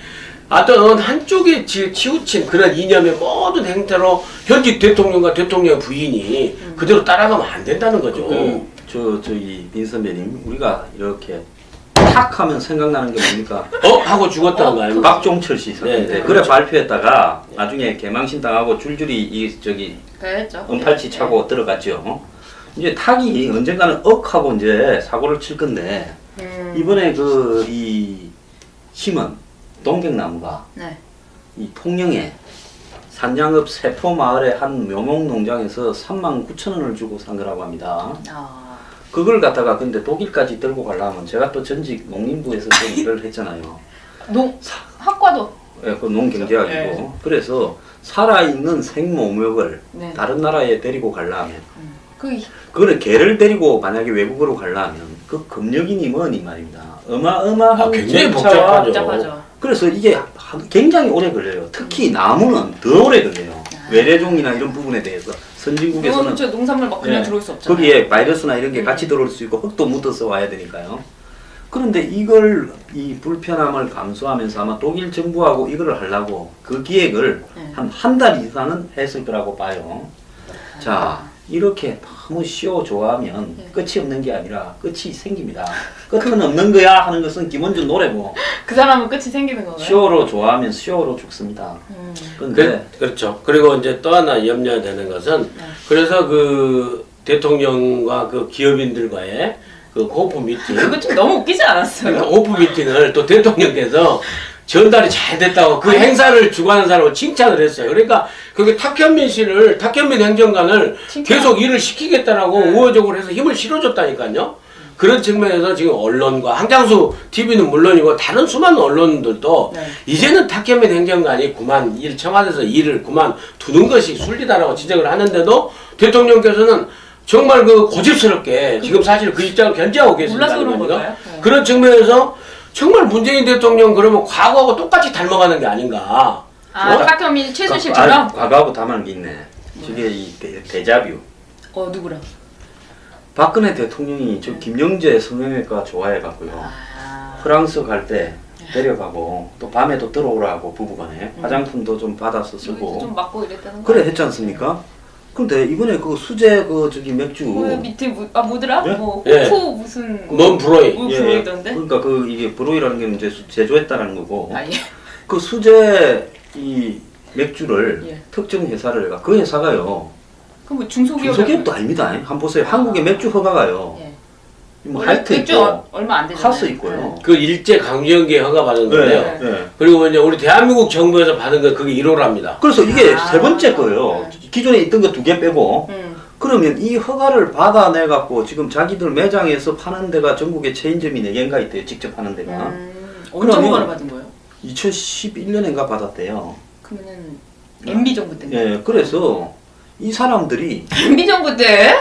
어떤 한쪽에 치우친 그런 이념의 모든 행태로 현직 대통령과 대통령 부인이 그대로 따라가면 안 된다는 거죠. 저기 민 선배님 우리가 이렇게 탁 하면 생각나는 게 뭡니까? 하고 죽었다는 거 아닙니까? 박종철 씨 있었는데 네, 네, 그래 그렇죠. 발표했다가 나중에 개망신 당하고 줄줄이 이 저기 그랬죠. 은팔찌 차고 들어갔죠. 이제 탁이 언젠가는 하고 이제 사고를 칠 건데 이번에 그 이 심은 동백나무가 네. 이 통영에 산양읍 세포마을의 한 묘목농장에서 39,000원을 주고 산 거라고 합니다. 그걸 갖다가 근데 독일까지 들고 가려면 제가 또 전직 농림부에서 좀 일을 했잖아요. 학과도. 예, 그 농경제학이고. 네. 그래서 살아있는 생모목을 네. 다른 나라에 데리고 가려면 그 그거는 개를 데리고 만약에 외국으로 가려면 그 검역인이 뭐니 말입니다. 어마어마한 굉장히 절차와 복잡하죠. 그래서 이게 굉장히 오래 걸려요. 특히 나무는 더 오래 걸려요. 외래종이나 이런 부분에 대해서 선진국에서는 저 농산물 막 그냥 네. 들어올 수 없잖아요. 거기에 바이러스나 이런 게 같이 들어올 수 있고 흙도 묻어서 와야 되니까요. 그런데 이걸 이 불편함을 감수하면서 아마 독일 정부하고 이거를 하려고 그 기획을 네. 한 달 이상은 했을 거라고 봐요. 자, 이렇게 너무 쇼 좋아하면 네. 끝이 없는 게 아니라 끝이 생깁니다. 끝은 없는 거야 하는 것은 김원준 노래고 그 사람은 끝이 생기는 거예요? 쇼로 좋아하면 쇼로 죽습니다. 그런데 그렇죠. 그리고 이제 또 하나 염려되는 것은 네. 그래서 그 대통령과 그 기업인들과의 그 호프 미팅 그거 좀 너무 웃기지 않았어요? 그러니까 호프 미팅을 또 대통령께서 전달이 잘 됐다고 그 행사를 주관한 사람을 칭찬을 했어요. 그러니까 그게 탁현민 행정관을 칭찬. 계속 일을 시키겠다라고 네. 우호적으로 해서 힘을 실어줬다니까요. 그런 측면에서 지금 언론과 한장수 TV는 물론이고 다른 수많은 언론들도 네. 이제는 탁현민 행정관이 청와대에서 일을 그만두는 것이 순리다라고 지적을 하는데도 대통령께서는 정말 그 고집스럽게 지금 사실 그 입장을 견제하고 몰라서 계신다는 그런 거니까 걸까요? 네. 그런 측면에서 정말 문재인 대통령 그러면 과거하고 똑같이 닮아가는 게 아닌가. 아, 어? 탁현민 최순실처럼? 과거하고 닮은 게 있네. 저게 이 데자뷰. 누구랑? 박근혜 대통령이 저 김영재 성형외과 좋아해갖고요. 아. 프랑스 갈 때 데려가고 또 밤에도 들어오라고 부부간에 화장품도 좀 받아서 쓰고 좀 맞고 이랬다는 거. 그래 했지 않습니까? 근데 이번에 그 수제 저기 맥주 밑에 뭐더라? 예? 뭐 예. 호프 무슨 뭔 브로이. 뭐 예, 브로이던데? 그러니까 그 이게 브로이라는 게 이제 제조했다라는 거고 아 예. 그 수제 이 맥주를 예. 특정 회사를 그 회사가요 그럼 뭐 중소기업 중소기업도 아닙니다. 한번 보세요. 한국의 맥주 허가가요. 예. 뭐 원래 하이트 맥주 있고 얼마 안 되잖아요. 카스 있고요. 그 일제 강점기에 허가 받은 건데요. 네, 네. 그리고 이제 우리 대한민국 정부에서 받은 거 그게 1호랍니다. 그래서 이게 아. 세 번째 거예요. 기존에 있던 거 2개 빼고 그러면 이 허가를 받아내 갖고 지금 자기들 매장에서 파는 데가 전국에 체인점이 4개인가 있대요. 직접 하는 데가. 언제 그러면- 허가를 받은 거예요? 2011년인가 받았대요. 그러면은 MB 정부 때. 예, 그래서 이 사람들이 MB 정부 때?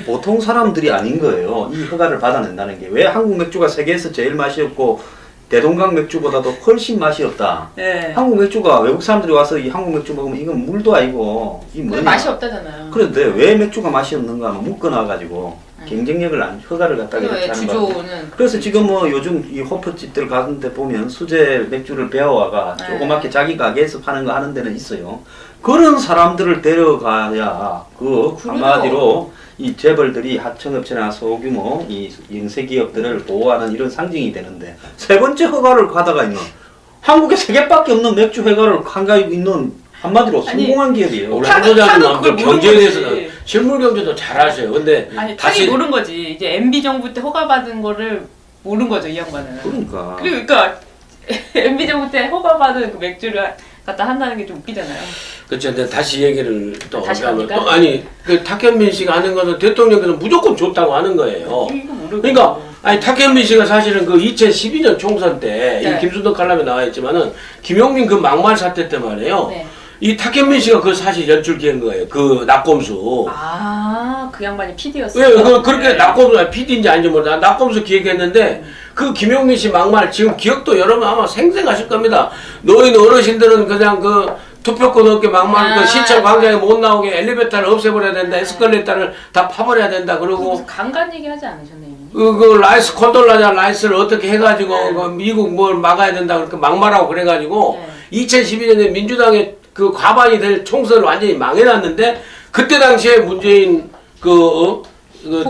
보통 사람들이 아닌 거예요. 이 허가를 받아낸다는 게. 왜 한국 맥주가 세계에서 제일 맛이 없고 대동강 맥주보다도 훨씬 맛이 없다. 네. 한국 맥주가 외국 사람들이 와서 이 한국 맥주 먹으면 이건 물도 아니고 이 뭐냐. 맛이 없다잖아요. 그런데 왜 맥주가 맛이 없는가 하면 묶어놔가지고 경쟁력을 허가를 갖다 이렇게 왜 하는 거예요. 주조는 그래서 지금 뭐 요즘 이 호프집들 가는데 보면 수제 맥주를 배워와가 네. 조그맣게 자기 가게에서 파는 거 하는 데는 있어요. 그런 사람들을 데려가야 그 그래요. 한마디로 이 재벌들이 하청업체나 소규모 이 영세기업들을 보호하는 이런 상징이 되는데 세 번째 허가를 가다가 있는 한국에 3개밖에 없는 맥주 회가를 한가지고 있는 한마디로 아니, 성공한 기업이에요. 우리 타는 한소장님은 그걸 그 모르는 경제에 거지. 대해서는 실물 경제도 잘 하셔요. 근데 아니 다시 타기 모른 거지. 이제 MB 정부 때 허가 받은 거를 모른 거죠 이 양반은. 그러니까 그러니까 MB 정부 때 허가 받은 그 맥주를 갖다 한다는 게 좀 웃기잖아요. 그렇죠. 근데 다시 얘기를 또 다시 하면 합니까? 또 아니 그 탁현민 씨가 하는 것은 대통령께서 무조건 좋다고 하는 거예요. 이거 모르고. 그러니까 아니 탁현민 씨가 사실은 그 2012년 총선 때 네. 이 김순덕 칼럼에 나와 있지만은 김용민 그 막말 사태 때 말이에요. 네. 이 탁현민 씨가 그 사실 연출 기한 거예요. 그 낙검수. 그 양반이 PD였어요. 왜 그렇게 낙검수 PD인지 아닌지 모르겠다. 낙검수 기획했는데 그 김용민 씨 막말 지금 기억도 여러분 아마 생생하실 겁니다. 노인 어르신들은 그냥 그 투표권 없게 막말 그 시청 광장에 못 나오게 엘리베이터를 없애버려야 된다. 에스컬레이터를 다 파버려야 된다. 그리고 무슨 강간 얘기 하지 않으셨나요? 이미? 그 라이스 콘돌라자 라이스를 어떻게 해가지고 그 미국 뭘 막아야 된다 그렇게 막말하고 그래가지고 2012년에 민주당의 그 과반이 될 총선을 완전히 망해놨는데 그때 당시에 문재인 그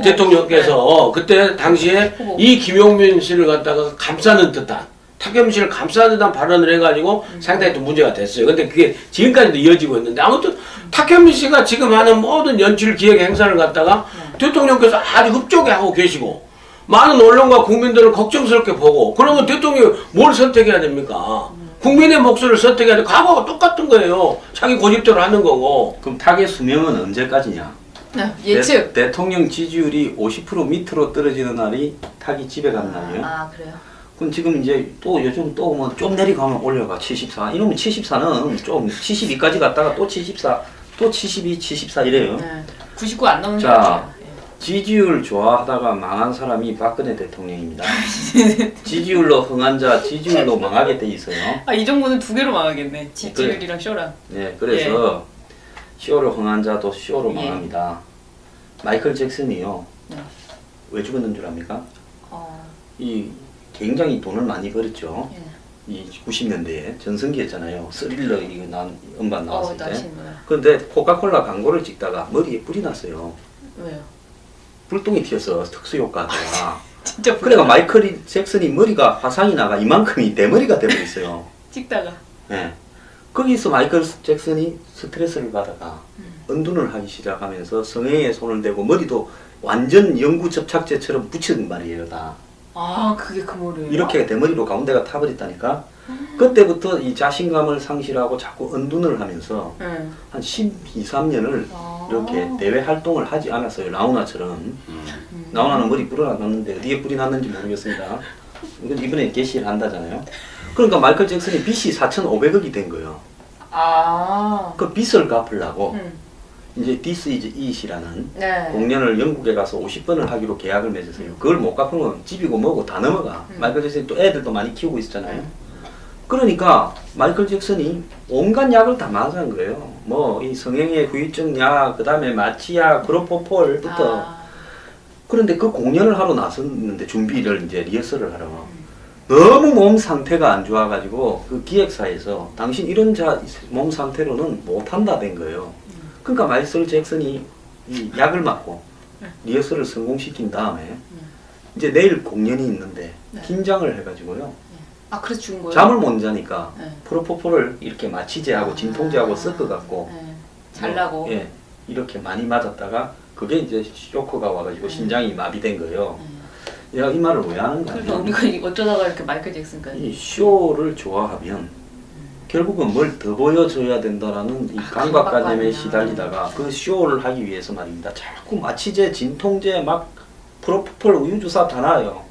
대통령께서 그때 당시에 후보. 이 김용민 씨를 갖다가 감싸는 듯한 탁현민 씨를 감싸는 듯한 발언을 해가지고 상당히 또 문제가 됐어요. 근데 그게 지금까지도 이어지고 있는데 아무튼 탁현민 씨가 지금 하는 모든 연출 기획 행사를 갖다가 대통령께서 아주 흡족해 하고 계시고 많은 언론과 국민들을 걱정스럽게 보고 그러면 대통령이 뭘 선택해야 됩니까? 국민의 목소리를 선택해야 돼. 과거와 똑같은 거예요. 자기 고집대로 하는 거고. 그럼 타겟 수명은 언제까지냐? 예측. 대통령 지지율이 50% 밑으로 떨어지는 날이 타기 집에 가는 날이에요. 그래요? 그럼 지금 이제 또 요즘 또 뭐 좀 내려가면 올려가 74. 이러면 74는 좀 72까지 갔다가 또 74, 또 72, 74 이래요. 99 안 넘는 자, 사람이에요. 지지율 좋아하다가 망한 사람이 박근혜 대통령입니다. 지지율로 흥한 자, 지지율로 망하게 돼 있어요. 이 정도는 2개로 망하겠네. 지지율이랑 쇼랑. 네, 그래서 쇼로 흥한 자도 쇼로 망합니다. 마이클 잭슨이요. 왜 죽었는 줄 압니까? 이 굉장히 돈을 많이 벌었죠. 이 90년대에 전성기였잖아요. 스릴러 이거 음반 나왔을 때. 그런데 코카콜라 광고를 찍다가 머리에 불이 났어요. 왜요? 불똥이 튀어서 특수효과가. 진짜 그래가 마이클 잭슨이 머리가 화상이 나가 이만큼이 대머리가 되버렸어요. 찍다가. 네. 거기서 마이클 잭슨이 스트레스를 받아가 은둔을 하기 시작하면서 성형에 손을 대고 머리도 완전 영구 접착제처럼 붙인 말이에요 다. 아, 그게 그 머리예요? 이렇게 대머리로 가운데가 타버렸다니까. 그때부터 이 자신감을 상실하고 자꾸 은둔을 하면서 한 12, 3년을 이렇게 대외 활동을 하지 않았어요. 라우나처럼. 라우나는 머리 뿌려놨는데 어디에 뿌리 났는지 모르겠습니다. 이건 이번에 게시를 한다잖아요. 그러니까 마이클 잭슨이 빚이 4,500억이 된 거예요. 아. 그 빚을 갚으려고 이제 This is It이라는 네. 공연을 영국에 가서 50번을 하기로 계약을 맺었어요. 그걸 못 갚으면 집이고 뭐고 다 넘어가. 마이클 잭슨이 또 애들도 많이 키우고 있었잖아요. 그러니까 마이클 잭슨이 온갖 약을 다 맞은 거예요. 뭐 이 성형의 후유증 약, 그 다음에 마취약, 프로포폴부터. 그런데 그 공연을 하러 나섰는데 준비를 이제 리허설을 하러 너무 몸 상태가 안 좋아가지고 그 기획사에서 당신 이런 몸 상태로는 못한다 된 거예요. 그러니까 마이클 잭슨이 이 약을 맞고 리허설을 성공시킨 다음에 이제 내일 공연이 있는데 긴장을 해가지고요. 아, 그래서 죽은 거예요? 잠을 못 자니까 네. 프로포폴을 이렇게 마취제하고 진통제하고 섞어갖고 잘라고. 예, 이렇게 많이 맞았다가 그게 이제 쇼크가 와가지고 심장이 마비된 거예요. 내가 이 말을 왜 하는 거야? 그러니까 우리가 어쩌다가 이렇게 마이클 잭슨까지. 이 쇼를 좋아하면 결국은 뭘 더 보여줘야 된다라는 이 강박관념에 시달리다가 그 쇼를 하기 위해서 말입니다. 자꾸 마취제, 진통제, 막 프로포폴, 우유주사 다 나와요.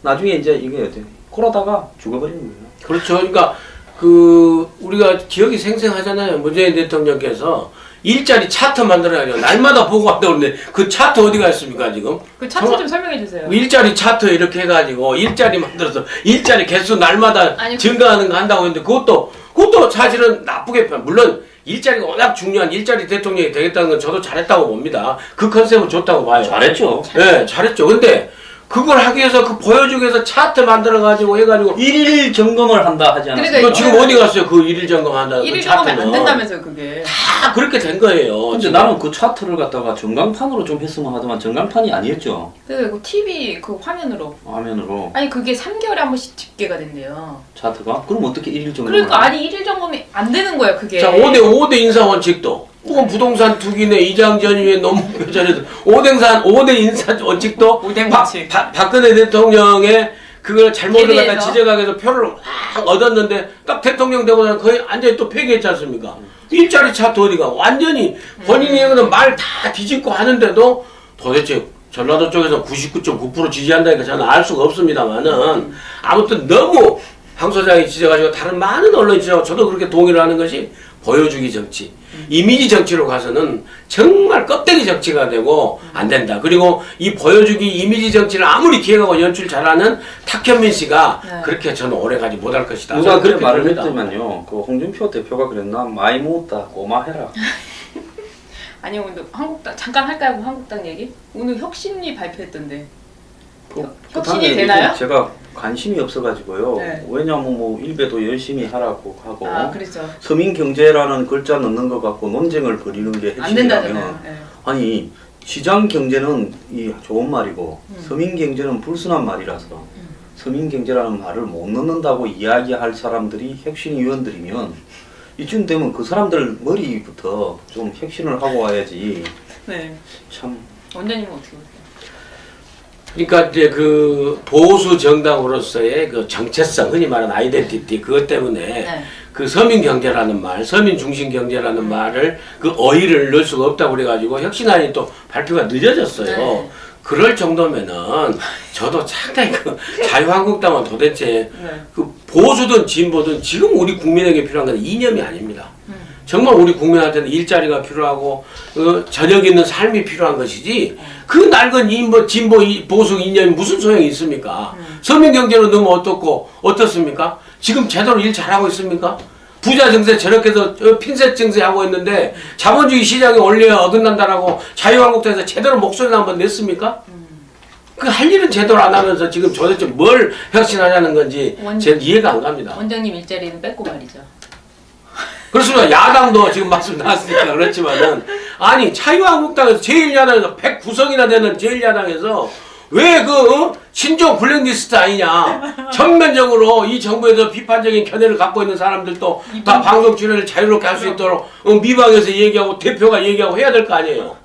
나중에 이제 이게 그러다가 죽어버리는 거예요. 그렇죠. 그러니까 그 우리가 기억이 생생하잖아요. 문재인 대통령께서 일자리 차트 만들어야죠. 날마다 보고 왔다고 그러는데 그 차트 어디가 있습니까 지금? 그 차트 좀 설명해 주세요. 일자리 차트 이렇게 해가지고 일자리 만들어서 일자리 개수 날마다 증가하는 거 한다고 했는데 그것도 사실은 나쁘게 물론 일자리가 워낙 중요한 일자리 대통령이 되겠다는 건 저도 잘했다고 봅니다. 그 컨셉은 좋다고 봐요. 잘했죠. 네, 잘했죠. 근데 그걸 하기 위해서 그 보여주기 위해서 차트 만들어가지고 해가지고 일일 점검을 한다 하지 않았어요? 그러니까 지금 어디 갔어요? 그 일일 점검한다. 일일 그 점검이 차트는. 안 된다면서요, 그게. 다 그렇게 된 거예요. 근데 지금. 나는 그 차트를 갖다가 전광판으로 좀 했으면 하더만 전광판이 아니었죠. 그 TV 그 화면으로. 화면으로 아니 그게 3개월에 한 번씩 집계가 된대요. 차트가? 그럼 어떻게 일일 점검을 그러니까 아니 일일 점검이 안 되는 거야 그게. 자, 5대 인사 원칙도. 혹은 부동산 투기네 이장 전위에 너무 표절해서 5대 인사 원칙도 5대 원칙. 박근혜 대통령의 그걸 잘못을 갖다 대비해서? 지적하기 위해서 표를 막 얻었는데 딱 대통령 되고 나서 거의 완전히 또 폐기했지 않습니까? 일자리 차트 어디가 완전히 본인이 말 다 뒤집고 하는데도 도대체 전라도 쪽에서 99.9% 지지한다니까 저는 알 수가 없습니다만은 아무튼 너무 황 소장이 지적하시고 다른 많은 언론이 지적하고 저도 그렇게 동의를 하는 것이 보여주기 정치, 이미지 정치로 가서는 정말 껍데기 정치가 되고 안 된다. 그리고 이 보여주기 이미지 정치를 아무리 기획하고 연출 잘하는 탁현민 씨가 그렇게 저는 오래가지 못할 것이다. 누가 그렇게 말을 봅니다. 했지만요. 그 홍준표 대표가 그랬나? 많이 먹었다 고마해라. 아니요 근데 한국당 잠깐 할까요? 한국당 얘기? 오늘 혁신이 발표했던데. 혁신이 되나요? 제가 관심이 없어가지고요. 네. 왜냐면 뭐 일배도 열심히 하라고 하고 아 그렇죠. 서민경제라는 글자 넣는 것 갖고 논쟁을 벌이는 게 안 핵심이라면 된다잖아요. 네. 아니 시장경제는 이 좋은 말이고 서민경제는 불순한 말이라서 서민경제라는 말을 못 넣는다고 이야기할 사람들이 혁신위원들이면 이쯤 되면 그 사람들 머리부터 좀 혁신을 하고 와야지. 네. 참. 원장님은 어떻게 보세요? 그러니까 이제 그 보수 정당으로서의 그 정체성, 흔히 말하는 아이덴티티 그것 때문에 네. 그 서민 경제라는 말, 서민 중심 경제라는 말을 그 어휘를 넣을 수가 없다고 그래가지고 혁신안이 또 발표가 늦어졌어요. 네. 그럴 정도면은 저도 상당히 그 자유한국당은 도대체 네. 그 보수든 진보든 지금 우리 국민에게 필요한 건 이념이 아닙니다. 정말 우리 국민한테는 일자리가 필요하고 저녁 있는 삶이 필요한 것이지 그 낡은 진보 보수 이념이 무슨 소용이 있습니까? 서민경제로 넣으면 어떻고 어떻습니까? 지금 제대로 일 잘하고 있습니까? 부자 증세 저렇게 해서 핀셋 증세하고 있는데 자본주의 시장에 원리에 어긋난다라고 자유한국당에서 제대로 목소리를 한번 냈습니까? 그 할 일은 제대로 안 하면서 지금 도대체 뭘 혁신하자는 건지 제가 이해가 안 갑니다. 원장님 일자리는 뺐고 말이죠. 그렇습니다. 야당도 지금 말씀 나왔으니까 그렇지만은 아니 자유한국당에서 제1야당에서 109석이나 되는 제1야당에서 왜 그 신종 블랙리스트 아니냐 전면적으로 이 정부에서 비판적인 견해를 갖고 있는 사람들도 다 방송 출연을 자유롭게 할 수 있도록 미방에서 얘기하고 대표가 얘기하고 해야 될 거 아니에요.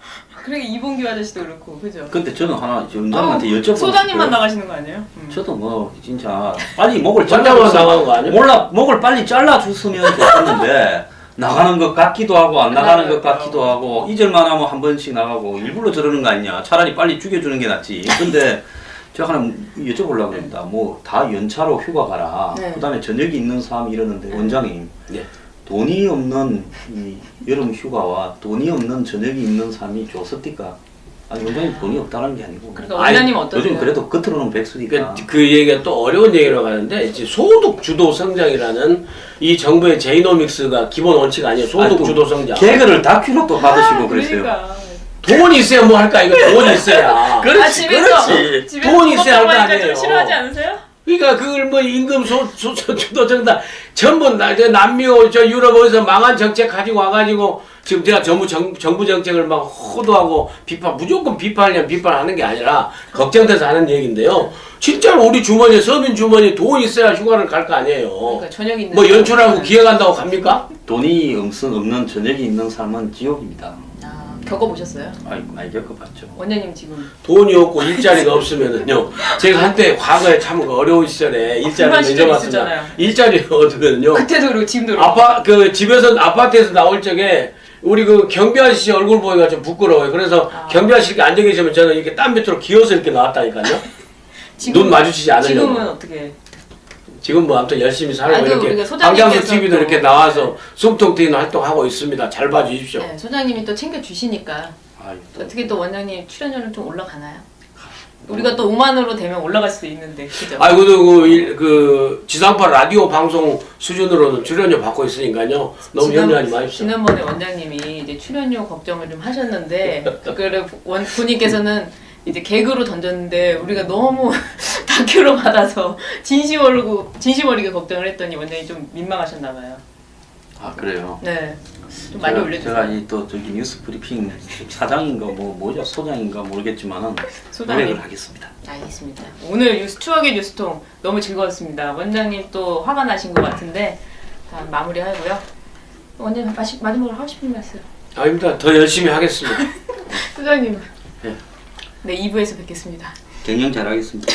그러게 이봉규 아저씨도 그렇고 그죠? 근데 저는 하나 원장님한테 여쭤보고 소장님만 싶어요. 나가시는 거 아니에요? 저도 뭐 진짜 빨리 목을 원장만 잘라 나간 거 아니에요? 몰라 목을 빨리 잘라 줬으면 좋겠는데 나가는 것 같기도 하고 안 나가는 것 같기도 하고 잊을만 하면 한 번씩 나가고 일부러 저러는 거 아니냐. 차라리 빨리 죽여주는 게 낫지. 근데 제가 하나 여쭤보려고 합니다. 뭐 다 연차로 휴가 가라. 네. 그다음에 저녁이 있는 사람 이러는데 원장님 네. 돈이 없는 이 여름 휴가와 돈이 없는 저녁이 있는 삶이 좋습니까? 아니 원장님 돈이 없다는 게 아니고 그러니까 원장님 어떠세요? 요즘 그래도 겉으로는 백수니까 그 얘기가 또 어려운 얘기라고 하는데 이제 소득 주도 성장이라는 이 정부의 제이노믹스가 기본 원칙 아니에요. 소득 주도 성장. 개그를 다큐로 또 받으시고 그랬어요. 그러니까. 돈이 있어야 뭐 할까 이거 돈이 있어야. 그렇지, 그렇지. 집에서 돈이 있어야 할거 먹으니까 아니에요. 좀 싫어하지 않으세요? 그러니까 그걸 뭐 임금 주도 정당 전부 저 남미 저 유럽 어디서 망한 정책 가지고 와가지고 지금 제가 정부 정책을 막 호도하고 무조건 비판하면 비판하는 게 아니라 걱정돼서 하는 얘기인데요. 실제로 우리 주머니에 서민 주머니에 돈 있어야 휴가를 갈 거 아니에요. 그러니까 저녁 있는 뭐 연초라고 기회 간다고 갑니까? 돈이 없는 저녁이 있는 삶은 지옥입니다. 겪어보셨어요? 많이 겪어봤죠. 원장님 지금 돈이 없고 일자리가 없으면은요. 제가 한때 과거에 참 어려운 시절에 일자리를 불만 시절이 맺어봤습니다. 있었잖아요. 일자리를 얻으면요. 그때도 그렇고 지금도 그렇고 집에서 아파트에서 나올 적에 우리 그 경비 아저씨 얼굴 보기가 좀 부끄러워요. 그래서 경비 아저씨가 앉아 계시면 저는 이렇게 땀 밑으로 기어서 이렇게 나왔다니까요. 눈 마주치지 않으려고. 지금은 어떻게? 지금 뭐 아무튼 열심히 살고 아니, 이렇게 우리가 소장님께서 방장수 TV도 또- 이렇게 나와서 숨통 트이는 활동하고 있습니다. 잘 봐주십시오. 네, 소장님이 또 챙겨주시니까 아유, 어떻게 또 원장님 출연료는 좀 올라가나요? 우리가 또 5만으로 되면 올라갈 수도 있는데 그죠? 아이고도 그 지상파 라디오 방송 수준으로는 출연료 받고 있으니까요. 너무 염려하지 마십시오. 지난번에 원장님이 이제 출연료 걱정을 좀 하셨는데 그거를 군님께서는 이제 개그로 던졌는데 우리가 너무 다큐로 받아서 진심 어리게 걱정을 했더니 원장님 좀 민망하셨나봐요. 아 그래요. 네, 좀 많이 올려주세요. 제가 이 또 저기 뉴스 브리핑 사장인가 뭐죠 소장인가 모르겠지만은 소장님. 노력을 하겠습니다. 알겠습니다. 오늘 추억의 뉴스통 너무 즐거웠습니다. 원장님 또 화가 나신 것 같은데 다 마무리하고요. 원장님 마지막으로 하고 싶은 말씀. 아닙니다. 더 열심히 하겠습니다. 소장님. 네. 네, 2부에서 뵙겠습니다. 경영 잘하겠습니다.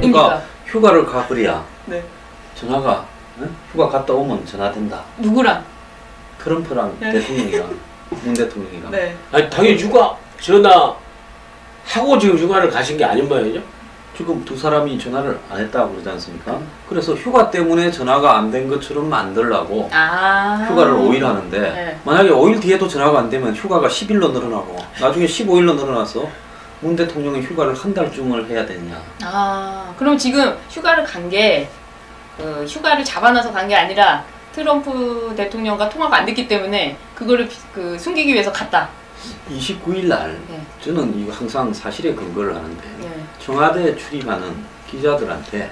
그러니까 휴가를 가버려야 네. 전화가 휴가 갔다 오면 전화된다. 누구랑? 트럼프랑 네. 대통령이랑 문 대통령이랑 네. 아니 당연히 휴가 전화하고 지금 휴가를 가신 게 아닌 모양이죠? 지금 두 사람이 전화를 안 했다고 그러지 않습니까? 그래서 휴가 때문에 전화가 안 된 것처럼 만들라고 휴가를 5일 하는데 네. 만약에 5일 뒤에도 전화가 안 되면 휴가가 10일로 늘어나고 나중에 15일로 늘어나서 문 대통령이 휴가를 한 달쯤을 해야 되냐. 그럼 지금 휴가를 간 게 휴가를 잡아놔서 간 게 아니라 트럼프 대통령과 통화가 안 됐기 때문에 그거를 숨기기 위해서 갔다. 29일 날 네. 저는 이거 항상 사실에 근거를 하는데 네. 청와대에 출입하는 기자들한테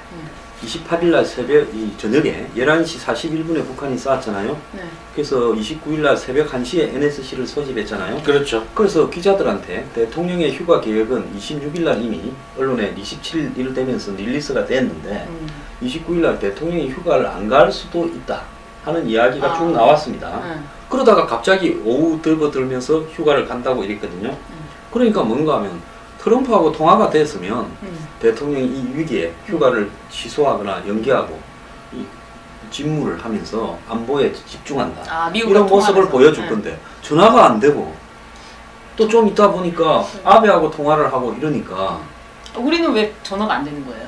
28일 날 새벽 저녁에 11시 41분에 북한이 쐈잖아요. 네. 그래서 29일 날 새벽 1시에 NSC를 소집했잖아요. 그렇죠. 그래서 기자들한테 대통령의 휴가 계획은 26일 날 이미 언론에 27일 되면서 릴리스가 됐는데 29일 날 대통령이 휴가를 안 갈 수도 있다 하는 이야기가 쭉 나왔습니다. 그러다가 갑자기 오후 들면서 휴가를 간다고 이랬거든요. 그러니까 뭔가 하면 트럼프하고 통화가 됐으면 대통령이 이 위기에 휴가를 취소하거나 연기하고 이 직무를 하면서 안보에 집중한다. 이런 모습을 보여줄 건데 전화가 안 되고 또 좀 있다 보니까 아베하고 통화를 하고 이러니까 우리는 왜 전화가 안 되는 거예요?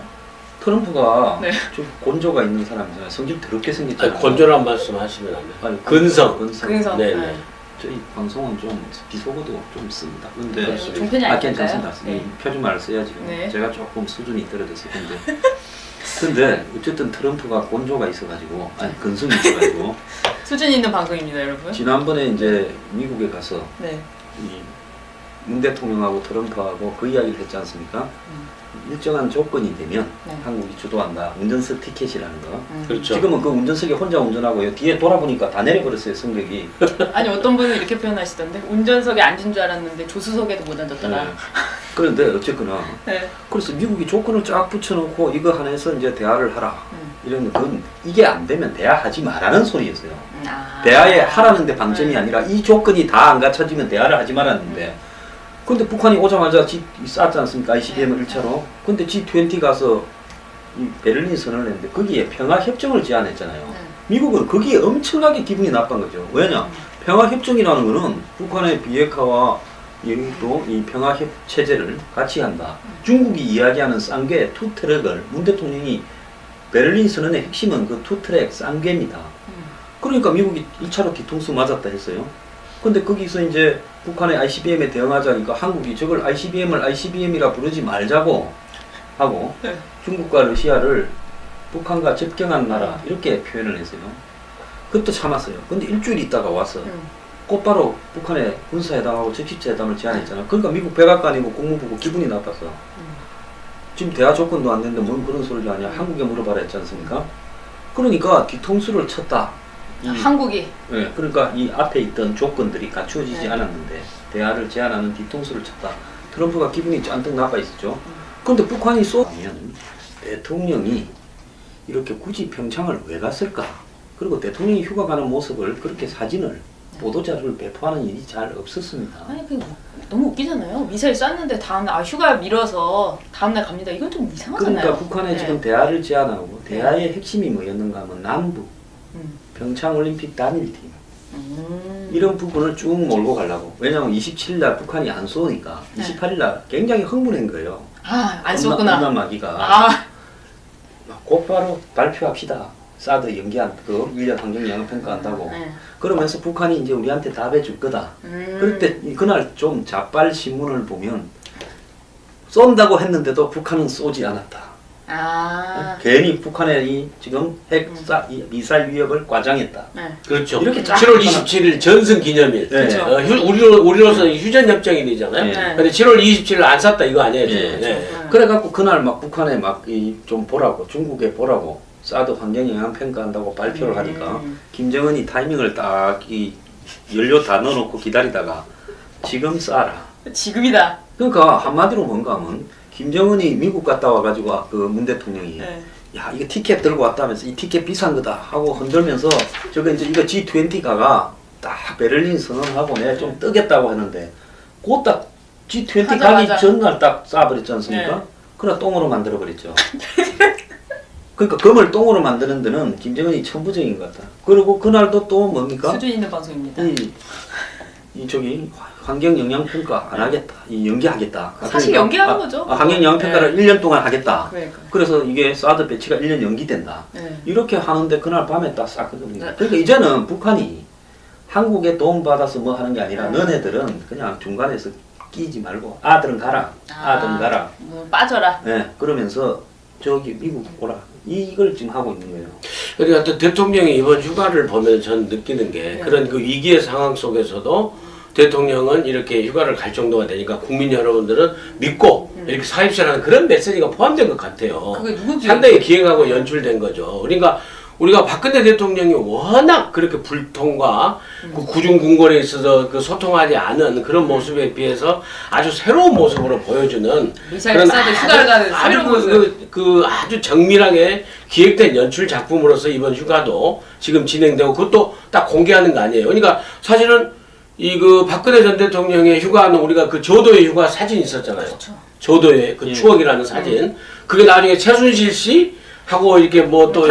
트럼프가 네. 좀 곤조가 있는 사람이잖아요. 성질 더럽게 생겼잖아요. 아니, 건조란 말씀 하시면 안 돼요. 아니, 근성. 근성. 네, 네. 네. 저희 방송은 좀 비속어도 좀 씁니다. 근데 그렇습니다. 종편이 아닐까요? 괜찮습니다. 네. 표준말을 써야지. 네. 제가 조금 수준이 떨어졌을 텐데. 근데 어쨌든 트럼프가 곤조가 있어가지고 아니 근성이 있어가지고 수준 있는 방송입니다, 여러분. 지난번에 이제 미국에 가서 네. 이 문 대통령하고 트럼프하고 그 이야기를 했지 않습니까? 일정한 조건이 되면 네. 한국이 주도한다. 운전석 티켓이라는 거. 그렇죠. 지금은 그 운전석에 혼자 운전하고요. 뒤에 돌아보니까 다 내려버렸어요, 승객이. 아니 어떤 분은 이렇게 표현하시던데 운전석에 앉은 줄 알았는데 조수석에도 못 앉았더라. 네. 그런데 어쨌거나 네. 그래서 미국이 조건을 쫙 붙여놓고 이거 하나에서 이제 대화를 하라. 이런 건 이게 안 되면 대화하지 말라는 소리였어요. 대화에 하라는데 방점이 아니라 이 조건이 다 안 갖춰지면 대화를 하지 말았는데 근데 북한이 오자마자 쐈지 않습니까? ICBM을 1차로. 근데 G20 가서 이 베를린 선언을 했는데 거기에 평화협정을 제안했잖아요. 미국은 거기에 엄청나게 기분이 나쁜 거죠. 왜냐? 평화협정이라는 거는 북한의 비핵화와 또 이 평화협 체제를 같이 한다. 중국이 이야기하는 쌍궤 투트랙을 문 대통령이 베를린 선언의 핵심은 그 투트랙 쌍궤입니다. 그러니까 미국이 1차로 뒤통수 맞았다 했어요. 근데 거기서 이제 북한의 ICBM에 대응하자니까 한국이 저걸 ICBM을 ICBM이라 부르지 말자고 하고 네. 중국과 러시아를 북한과 접경한 나라 이렇게 표현을 했어요. 그것도 참았어요. 근데 일주일 있다가 와서 곧바로 북한의 군사회담하고 적시회담을 제안했잖아. 그러니까 미국 백악관이고 국무부고 기분이 나빴어. 지금 대화 조건도 안 되는데 뭔 그런 소리를 하냐. 한국에 물어봐라 했지 않습니까? 그러니까 뒤통수를 쳤다. 한국이. 네, 그러니까 이 앞에 있던 조건들이 갖추어지지 네. 않았는데 대화를 제안하는 뒤통수를 쳤다. 트럼프가 기분이 잔뜩 나빠 있었죠. 그런데 북한이 쏘면 대통령이 이렇게 굳이 평창을 왜 갔을까? 그리고 대통령이 휴가 가는 모습을 그렇게 사진을 보도자료를 배포하는 일이 잘 없었습니다. 아니 그 너무 웃기잖아요. 미사일 쐈는데 다음날 휴가 미뤄서 다음날 갑니다. 이건 좀 이상하잖아요. 그러니까 북한에 네. 지금 대화를 제안하고 대화의 핵심이 뭐였는가 하면 남북 평창올림픽 단일팀 이런 부분을 쭉 몰고 가려고. 왜냐하면 27일날 북한이 안 쏘니까 28일날 굉장히 흥분한 거예요. 안 쏘구나. 엄마마기가 곧바로 발표합시다. 사드 연기한 그 1년 환경 영향 평가한다고. 그러면서 북한이 이제 우리한테 답해줄 거다. 그럴 때 그날 좀 잡발 신문을 보면 쏜다고 했는데도 북한은 쏘지 않았다. 괜히 북한의 지금 미사일 위협을 과장했다. 그렇죠. 이렇게 쫙 7월 27일 전승 기념일. 네. 우리로서는 휴전 협정일이잖아요. 근데 7월 27일 안 샀다 이거 아니에요? 네. 그래갖고 그날 막 북한에 막 좀 보라고 중국에 보라고 사드 환경 영향 평가한다고 발표를 하니까 김정은이 타이밍을 딱 이 연료 다 넣어놓고 기다리다가 지금 쏴라. 지금이다. 그러니까 한마디로 뭔가 하면 김정은이 미국 갔다 와가지고 그 문 대통령이 야 이거 티켓 들고 왔다면서 이 티켓 비싼 거다 하고 흔들면서 저거 이제 이거 G20 가가 딱 베를린 선언하고 내가 좀 뜨겠다고 했는데 그 딱 G20 가기 전날 딱 쏴버렸지 않습니까? 그러나 똥으로 만들어 버렸죠. 그러니까 금을 똥으로 만드는 데는 김정은이 천부적인 것 같다. 그리고 그날도 또 뭡니까? 수준 있는 방송입니다. 이 저기 환경 영향 평가 안 하겠다. 이 연기하겠다. 사실 연기하는 거죠. 환경 영향 평가를 1년 동안 하겠다. 그러니까. 그래서 이게 사드 배치가 1년 연기된다. 이렇게 하는데 그날 밤에 딱 쐈거든요. 그러니까 이제는 북한이 한국에 도움 받아서 뭐 하는 게 아니라 너네들은 그냥 중간에서 끼지 말고 아들은 가라. 아들은 가라. 빠져라. 네, 그러면서 저기 미국 오라. 이걸 지금 하고 있는 거예요. 그러니까 또 대통령이 이번 휴가를 보면 전 느끼는 게 그런 그 위기의 상황 속에서도 대통령은 이렇게 휴가를 갈 정도가 되니까 국민 여러분들은 믿고 이렇게 사입시라는 그런 메시지가 포함된 것 같아요. 그게 누구지? 상당히 기획하고 연출된 거죠. 그러니까 우리가 박근혜 대통령이 워낙 그렇게 불통과 그 구중궁궐에 있어서 그 소통하지 않은 그런 모습에 비해서 아주 새로운 모습으로 보여주는 미사일 쏴도 휴가를 가는 새로운 모습. 그 아주 정밀하게 기획된 연출 작품으로서 이번 휴가도 지금 진행되고 그것도 딱 공개하는 거 아니에요. 그러니까 사실은 이 그 박근혜 전 대통령의 휴가는 우리가 그 조도의 휴가 사진 있었잖아요. 그렇죠. 조도의 그 추억이라는 사진. 그게 나중에 최순실 씨 하고 이렇게 뭐 또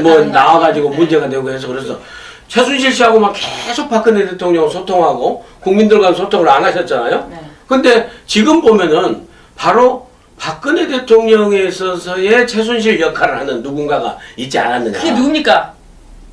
뭐 나와가지고 문제가 되고 해서 그래서 최순실 씨하고 막 계속 박근혜 대통령 소통하고 국민들과 소통을 안 하셨잖아요. 근데 지금 보면은 바로 박근혜 대통령에 있어서의 최순실 역할을 하는 누군가가 있지 않았느냐. 그게 누굽니까?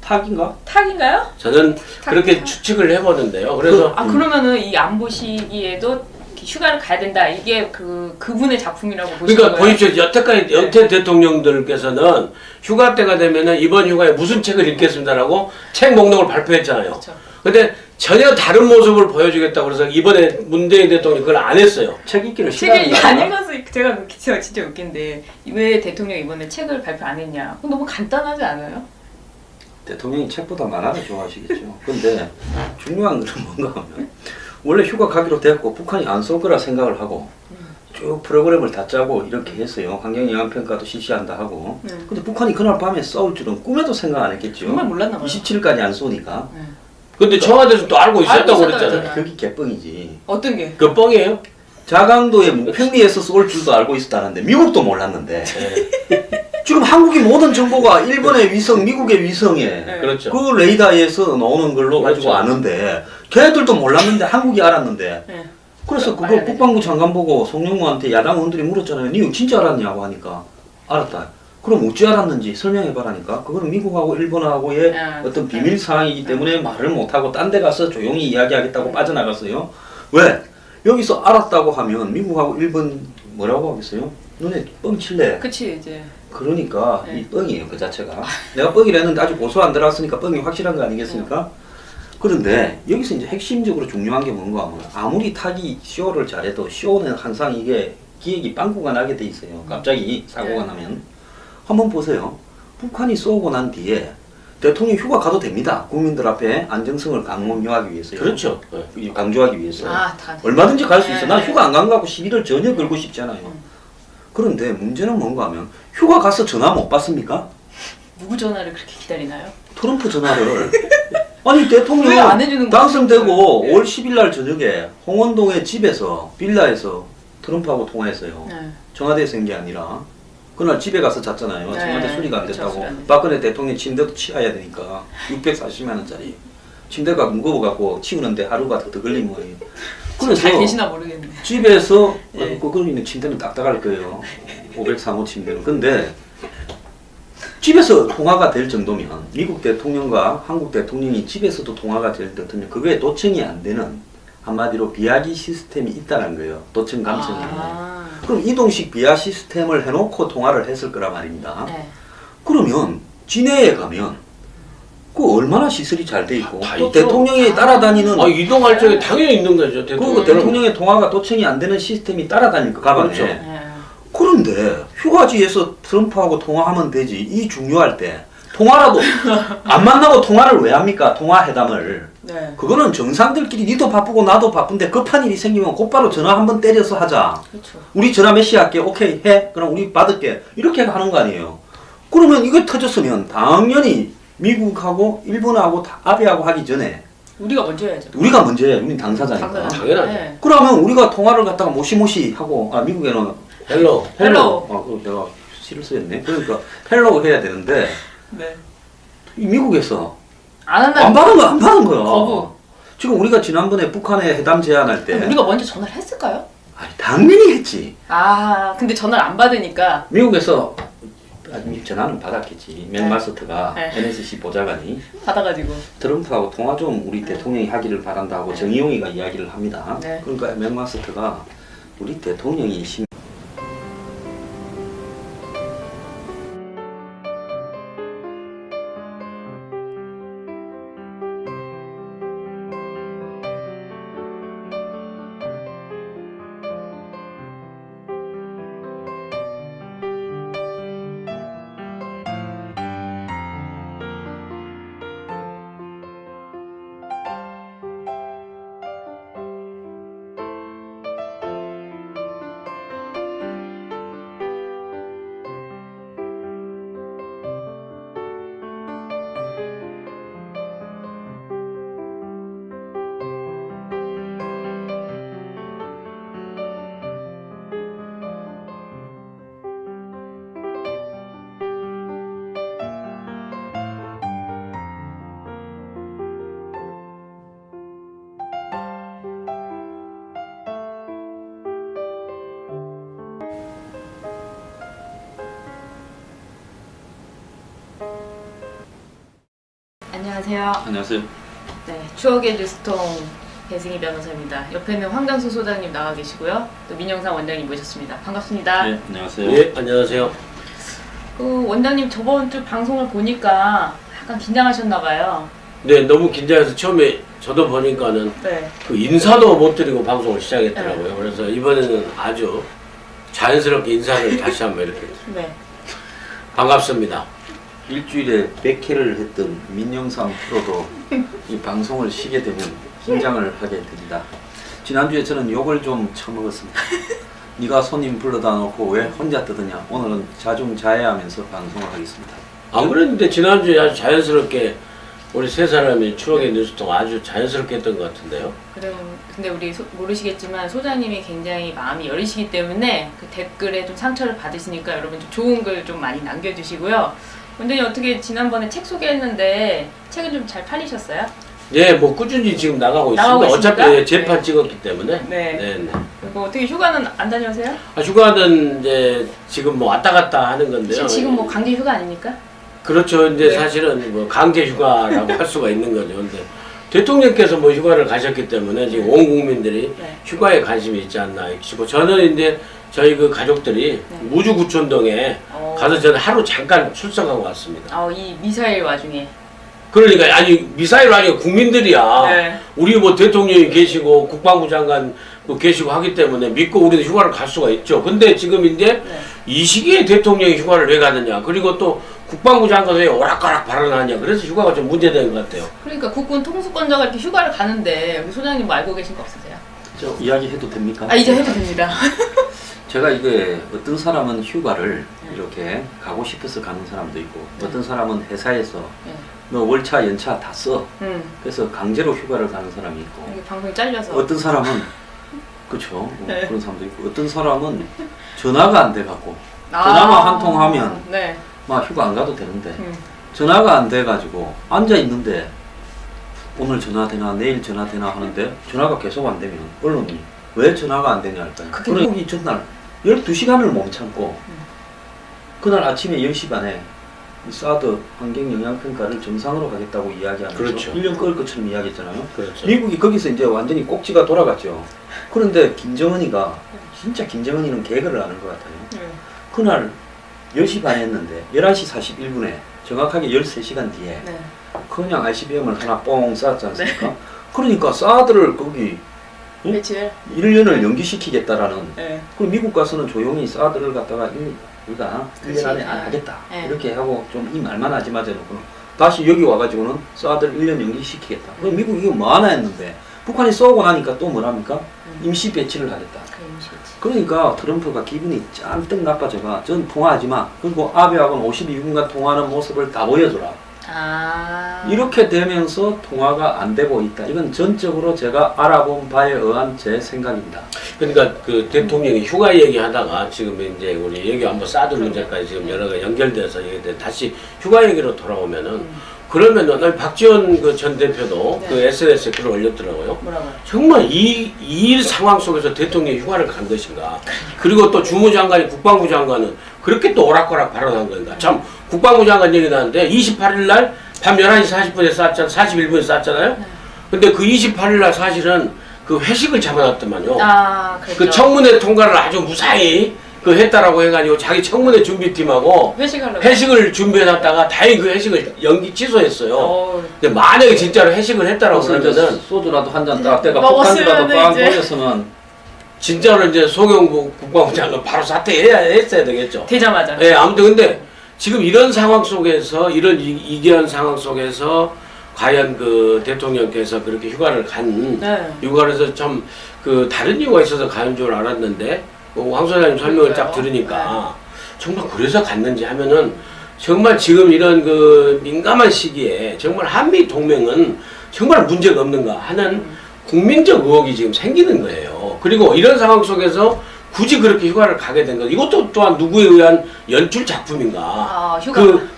탁인가? 탁인가요? 저는 그렇게 추측을 해보는데요. 그래서 그러면은 이 안보 시기에도 휴가를 가야 된다. 이게 그분의 작품이라고 보시는 그러니까 거예요? 보십시오. 여태까지 여태 대통령들께서는 휴가 때가 되면은 이번 휴가에 무슨 책을 읽겠습니다라고 책 목록을 발표했잖아요. 그렇죠. 근데 전혀 다른 모습을 보여주겠다고 그래서 이번에 문재인 대통령이 그걸 안 했어요. 책 읽기를 책을 싫어하는 안 거야. 읽어서 제가 진짜 웃긴데 왜 대통령 이번에 책을 발표 안 했냐? 그거 너무 간단하지 않아요? 대통령이 책보다 만화를 좋아하시겠죠. 근데 중요한 건 뭔가 하면 원래 휴가 가기로 됐고 북한이 안 쏠 거라 생각을 하고 쭉 프로그램을 다 짜고 이렇게 했어요. 환경영향평가도 실시한다 하고. 근데 북한이 그날 밤에 쏠 줄은 꿈에도 생각 안 했겠죠. 정말 몰랐나 봐요. 27일까지 안 쏘니까. 근데 청와대에서 또 알고 있었다고 알고 그랬잖아요. 있었다잖아요. 그게 개뻥이지. 어떤 게? 그 뻥이에요? 자강도의 평리에서 쏠 줄도 알고 있었다는데 미국도 몰랐는데 네. 지금 한국이 모든 정보가 일본의 위성, 미국의 위성에 네. 그렇죠. 그 레이더에서 나오는 걸로 가지고 그렇죠. 아는데 걔들도 몰랐는데 한국이 알았는데 네. 그래서 그거 알아야 국방부 장관 보고 송영무한테 야당 의원들이 물었잖아요. 니 진짜 알았냐고 하니까 알았다. 그럼 어찌 알았는지 설명해봐라니까. 그거는 미국하고 일본하고의 어떤 비밀 사항이기 때문에 말을 못하고 딴 데 가서 조용히 이야기하겠다고 빠져나갔어요. 왜? 여기서 알았다고 하면 미국하고 일본 뭐라고 하겠어요? 너네 뻥칠래. 그치 이제. 그러니까 네. 이 뻥이에요 그 자체가. 내가 뻥이라 했는데 아직 고소 안 들어왔으니까 뻥이 확실한 거 아니겠습니까? 그런데 여기서 이제 핵심적으로 중요한 게 뭔가 하면 아무리 타기 쇼를 잘해도 쇼는 항상 이게 기획이 빵꾸가 나게 돼 있어요. 갑자기 사고가 나면. 한번 보세요. 북한이 쏘고 난 뒤에 대통령 휴가 가도 됩니다. 국민들 앞에 안정성을 강조하기 위해서요. 그렇죠. 강조하기 위해서. 다. 얼마든지 갈 수 있어. 난 네. 휴가 안 간 거 갖고 시비를 전혀 걸고 싶지 않아요. 그런데 문제는 뭔가 하면 휴가 가서 전화 못 받습니까? 누구 전화를 그렇게 기다리나요? 트럼프 전화를. 아니 대통령 왜 안 해주는 거야? 당선되고 네. 5월 10일 날 저녁에 홍원동의 집에서 빌라에서 트럼프하고 통화했어요. 네. 청와대에서 한 게 아니라 그날 집에 가서 잤잖아요. 네. 청와대 수리가 안 그쵸, 됐다고. 수리 안 됐어요. 박근혜 대통령 침대도 치워야 되니까 640만 원짜리 침대가 무거워갖고 치우는데 하루가 더 걸리면 잘 계시나 모르겠네. 집에서 네. 거기 있는 침대는 딱딱할 거예요. 503호 침대는. 근데 집에서 통화가 될 정도면 미국 대통령과 한국 대통령이 집에서도 통화가 될 정도면 그거에 도청이 안 되는 한마디로 비하기 시스템이 있다는 거예요. 도청 감청이. 그럼 이동식 비하 시스템을 해놓고 통화를 했을 거란 말입니다. 네. 그러면 진해에 가면 그 얼마나 시설이 잘 돼 있고 다 또 있죠. 대통령이 따라다니는 이동할 적에 당연히 있는 거죠. 그 대통령의 통화가 도청이 안 되는 시스템이 따라다닐 거 가방에. 그렇죠. 네. 그런데 휴가지에서 트럼프하고 통화하면 되지. 이 중요할 때 통화라도 안 만나고 통화를 왜 합니까? 통화회담을. 네. 그거는 정상들끼리 니도 바쁘고 나도 바쁜데 급한 일이 생기면 곧바로 전화 한번 때려서 하자. 그렇죠. 우리 전화 몇 시에 할게. 오케이 해. 그럼 우리 받을게. 이렇게 하는 거 아니에요. 그러면 이거 터졌으면 당연히 미국하고 일본하고 아베하고 하기 전에 우리가 먼저 해야죠. 우리가 먼저 해. 우리 당사자니까. 당연하죠. 네. 그러면 우리가 통화를 갖다가 모시모시 하고 미국에는 헬로. 헬로. 그거 내가 시를 쓰였네. 그러니까 헬로 해야 되는데 네. 이 미국에서 안 한다. 안 받은 거야. 안 받은 거야. 거부. 지금 우리가 지난번에 북한에 회담 제안할 때 우리가 먼저 전화를 했을까요? 아니, 당연히 했지. 근데 전화를 안 받으니까. 미국에서 전화는 받았겠지. 맥마스터가 네. NSC 보좌관이 받아가지고. 트럼프하고 통화 좀 우리 대통령이 하기를 바란다고 정의용이가 이야기를 합니다. 네. 그러니까 맥마스터가 우리 대통령이 안녕하세요. 안녕하세요. 네, 추억의 뉴스통 배승희 변호사입니다. 옆에는 황강수 소장님 나와 계시고요. 또 민영상 원장님 모셨습니다. 반갑습니다. 네, 안녕하세요. 예, 안녕하세요. 그 원장님 저번 주 방송을 보니까 약간 긴장하셨나 봐요. 네, 너무 긴장해서 처음에 저도 보니까는 네. 그 인사도 못 드리고 방송을 시작했더라고요. 그래서 이번에는 아주 자연스럽게 인사를 다시 한번 이렇게 네. 반갑습니다. 일주일에 100회를 했던 민영상 프로도 이 방송을 쉬게 되면 긴장을 하게 됩니다. 지난주에 저는 욕을 좀 처먹었습니다. 네가 손님 불러다 놓고 왜 혼자 뜨드냐. 오늘은 자중자애하면서 방송을 하겠습니다. 안 그랬는데 지난주에 아주 자연스럽게 우리 세 사람이 추억의 뉴스통 아주 자연스럽게 했던 것 같은데요. 근데 우리 모르시겠지만 소장님이 굉장히 마음이 여리시기 때문에 그 댓글에 좀 상처를 받으시니까 여러분 좀 좋은 글 좀 많이 남겨주시고요. 원장님 어떻게 지난번에 책 소개했는데 책은 좀 잘 팔리셨어요? 네, 뭐 꾸준히 지금 나가고 나가고 있습니다. 있습니까? 어차피 재판 네. 찍었기 때문에. 네. 네. 그리고 어떻게 휴가는 안 다녀오세요? 휴가는 이제 지금 뭐 왔다 갔다 하는 건데요. 지금 뭐 강제 휴가 아닙니까? 그렇죠. 이제 네. 사실은 뭐 강제 휴가라고 할 수가 있는 거죠. 근데 대통령께서 뭐 휴가를 가셨기 때문에 지금 온 국민들이 네. 휴가에 관심이 있지 않나 싶고 저는 이제 저희 그 가족들이 네. 무주구촌동에 가서 저는 하루 잠깐 출석하고 왔습니다. 이 미사일 와중에. 그러니까 아니 미사일 아니고 국민들이야. 네. 우리 뭐 대통령이 계시고 국방부 장관 뭐 계시고 하기 때문에 믿고 우리는 휴가를 갈 수가 있죠. 근데 지금 이제 네. 이 시기에 대통령이 휴가를 왜 가느냐. 그리고 또 국방부 장관이 왜 오락가락 발언하냐. 그래서 휴가가 좀 문제된 것 같아요. 그러니까 국군 통수권자가 이렇게 휴가를 가는데 우리 소장님 뭐 알고 계신 거 없으세요? 저 이야기해도 됩니까? 이제 해도 됩니다. 제가 이게 어떤 사람은 휴가를 이렇게 가고 싶어서 가는 사람도 있고 어떤 사람은 회사에서 네. 너 월차 연차 다 써. 음. 그래서 강제로 휴가를 가는 사람이 있고 이게 방송이 잘려서. 어떤 사람은 그렇죠. 네. 그런 사람도 있고 어떤 사람은 전화가 안 돼 갖고 전화만 한 통 하면 네. 막 휴가 안 가도 되는데 음. 전화가 안 돼 가지고 앉아 있는데 오늘 전화 되나 내일 전화 되나 하는데 전화가 계속 안 되면 언론이 왜 전화가 안 되냐 할까요? 그게 그리고 이 전날 12시간을 못 참고 그날 아침에 10시 반에 이 사드 환경영향평가를 정상으로 가겠다고 이야기하면서 그렇죠. 1년 끌 것처럼 이야기했잖아요. 그렇죠. 미국이 거기서 이제 완전히 꼭지가 돌아갔죠. 그런데 김정은이가 진짜 김정은이는 개그를 하는 것 같아요. 그날 10시 반에 했는데 11시 41분에 정확하게 13시간 뒤에 네. 그냥 ICBM을 하나 뽕 쐈지 않습니까? 그러니까 사드를 거기 며칠? 1년을 연기시키겠다라는 네. 그 미국 가서는 조용히 사드를 갖다가 우리가 1년 안에 안 하겠다 네. 이렇게 하고 좀 이 말만 하자마자 놓고는 다시 여기 와가지고는 사드를 1년 연기시키겠다. 그럼 미국 이거 뭐 하나 했는데 북한이 쏘고 나니까 또 뭐랍니까? 임시 배치를 하겠다. 그러니까 트럼프가 기분이 짠뜩 나빠져가 전 통화하지 마. 그리고 아베하고는 52분간 통화하는 모습을 다 보여줘라. 이렇게 되면서 통화가 안 되고 있다. 이건 전적으로 제가 알아본 바에 의한 제 생각입니다. 그러니까 그 대통령이 휴가 얘기하다가 지금 이제 우리 얘기 한번 사드 문제까지 지금 여러 가 연결돼서 다시 휴가 얘기로 돌아오면은 그러면은 박지원 그 전 대표도 네. 그 SNS에 글을 올렸더라고요. 뭐라고요? 정말 이 상황 속에서 대통령이 휴가를 간 것인가? 그리고 또 주무장관이 국방부 장관은 그렇게 또 오락가락 발언한 건가? 참 국방부 장관 얘기 나는데 28일 날 밤 11시 40분에 쐈잖아요. 41분에 쐈잖아요. 근데 그 28일 날 사실은 그 회식을 잡아놨더만요. 그렇죠. 그 청문회 통과를 아주 무사히 그 했다라고 해가지고 자기 청문회 준비팀하고 회식을 준비해놨다가 다행히 그 회식을 연기 취소했어요. 근데 만약에 진짜로 회식을 했다라고 그러면은 소주라도 한 잔 딱 때가 먹었으면은 폭탄이라도 빵 이제. 보였으면 진짜로 이제 송영국 국방부 장관 바로 했어야 되겠죠. 되자마자. 예, 아무튼 근데 지금 이런 상황 속에서 이런 이기한 상황 속에서 과연 그 대통령께서 그렇게 휴가를 간 휴가에서 참 그 다른 이유가 있어서 가는 줄 알았는데 황 소장님 설명을 딱 들으니까 정말 그래서 갔는지 하면은 정말 지금 이런 그 민감한 시기에 정말 한미 동맹은 정말 문제가 없는가 하는 국민적 의혹이 지금 생기는 거예요. 그리고 이런 상황 속에서 굳이 그렇게 휴가를 가게 된 것, 이것도 또한 누구에 의한 연출 작품인가?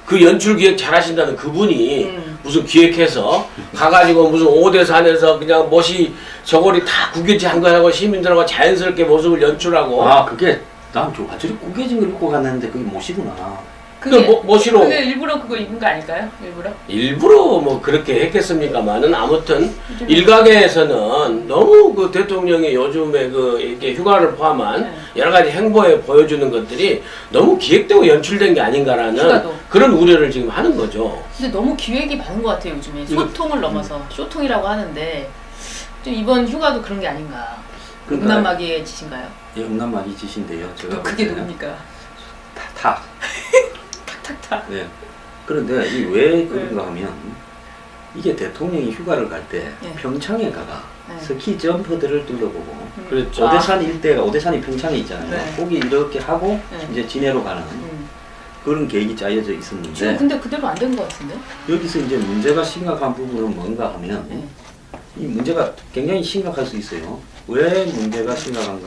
그 연출 기획 잘하신다는 그분이 무슨 기획해서 가가지고 무슨 오대산에서 그냥 멋이 저고리 다 구겨진 거하고 시민들하고 자연스럽게 모습을 연출하고. 그게 난 저 완전히 구겨진 걸 입고 갔는데 그게 못이구나. 그게 멋이로 그게 일부러 그거 입은 거 아닐까요? 일부러 뭐 그렇게 했겠습니까만은 아무튼 일각에서는 너무 그 대통령이 요즘에 그 이렇게 휴가를 포함한 네. 여러 가지 행보에 보여주는 것들이 너무 기획되고 연출된 게 아닌가라는 휴가도. 그런 우려를 지금 하는 거죠. 근데 너무 기획이 많은 것 같아요 요즘에. 소통을 넘어서 쇼통이라고 하는데 좀 이번 휴가도 그런 게 아닌가. 그러니까 음란마귀의 짓인가요? 예, 음란마귀 짓인데요. 제가 그게 볼 때는 누굽니까? 탁. 탁탁탁. 네. 그런데 이 왜 그런가 하면 이게 대통령이 휴가를 갈 때 네. 평창에 가가 네. 스키 점퍼들을 둘러보고 그렇죠. 오대산 일대가 오대산이 평창에 있잖아요. 네. 거기 이렇게 하고 네. 이제 진해로 가는 그런 계획이 짜여져 있었는데 지금 근데 그대로 안 된 것 같은데? 여기서 이제 문제가 심각한 부분은 뭔가 하면 네. 이 문제가 굉장히 심각할 수 있어요. 왜 문제가 심각한가?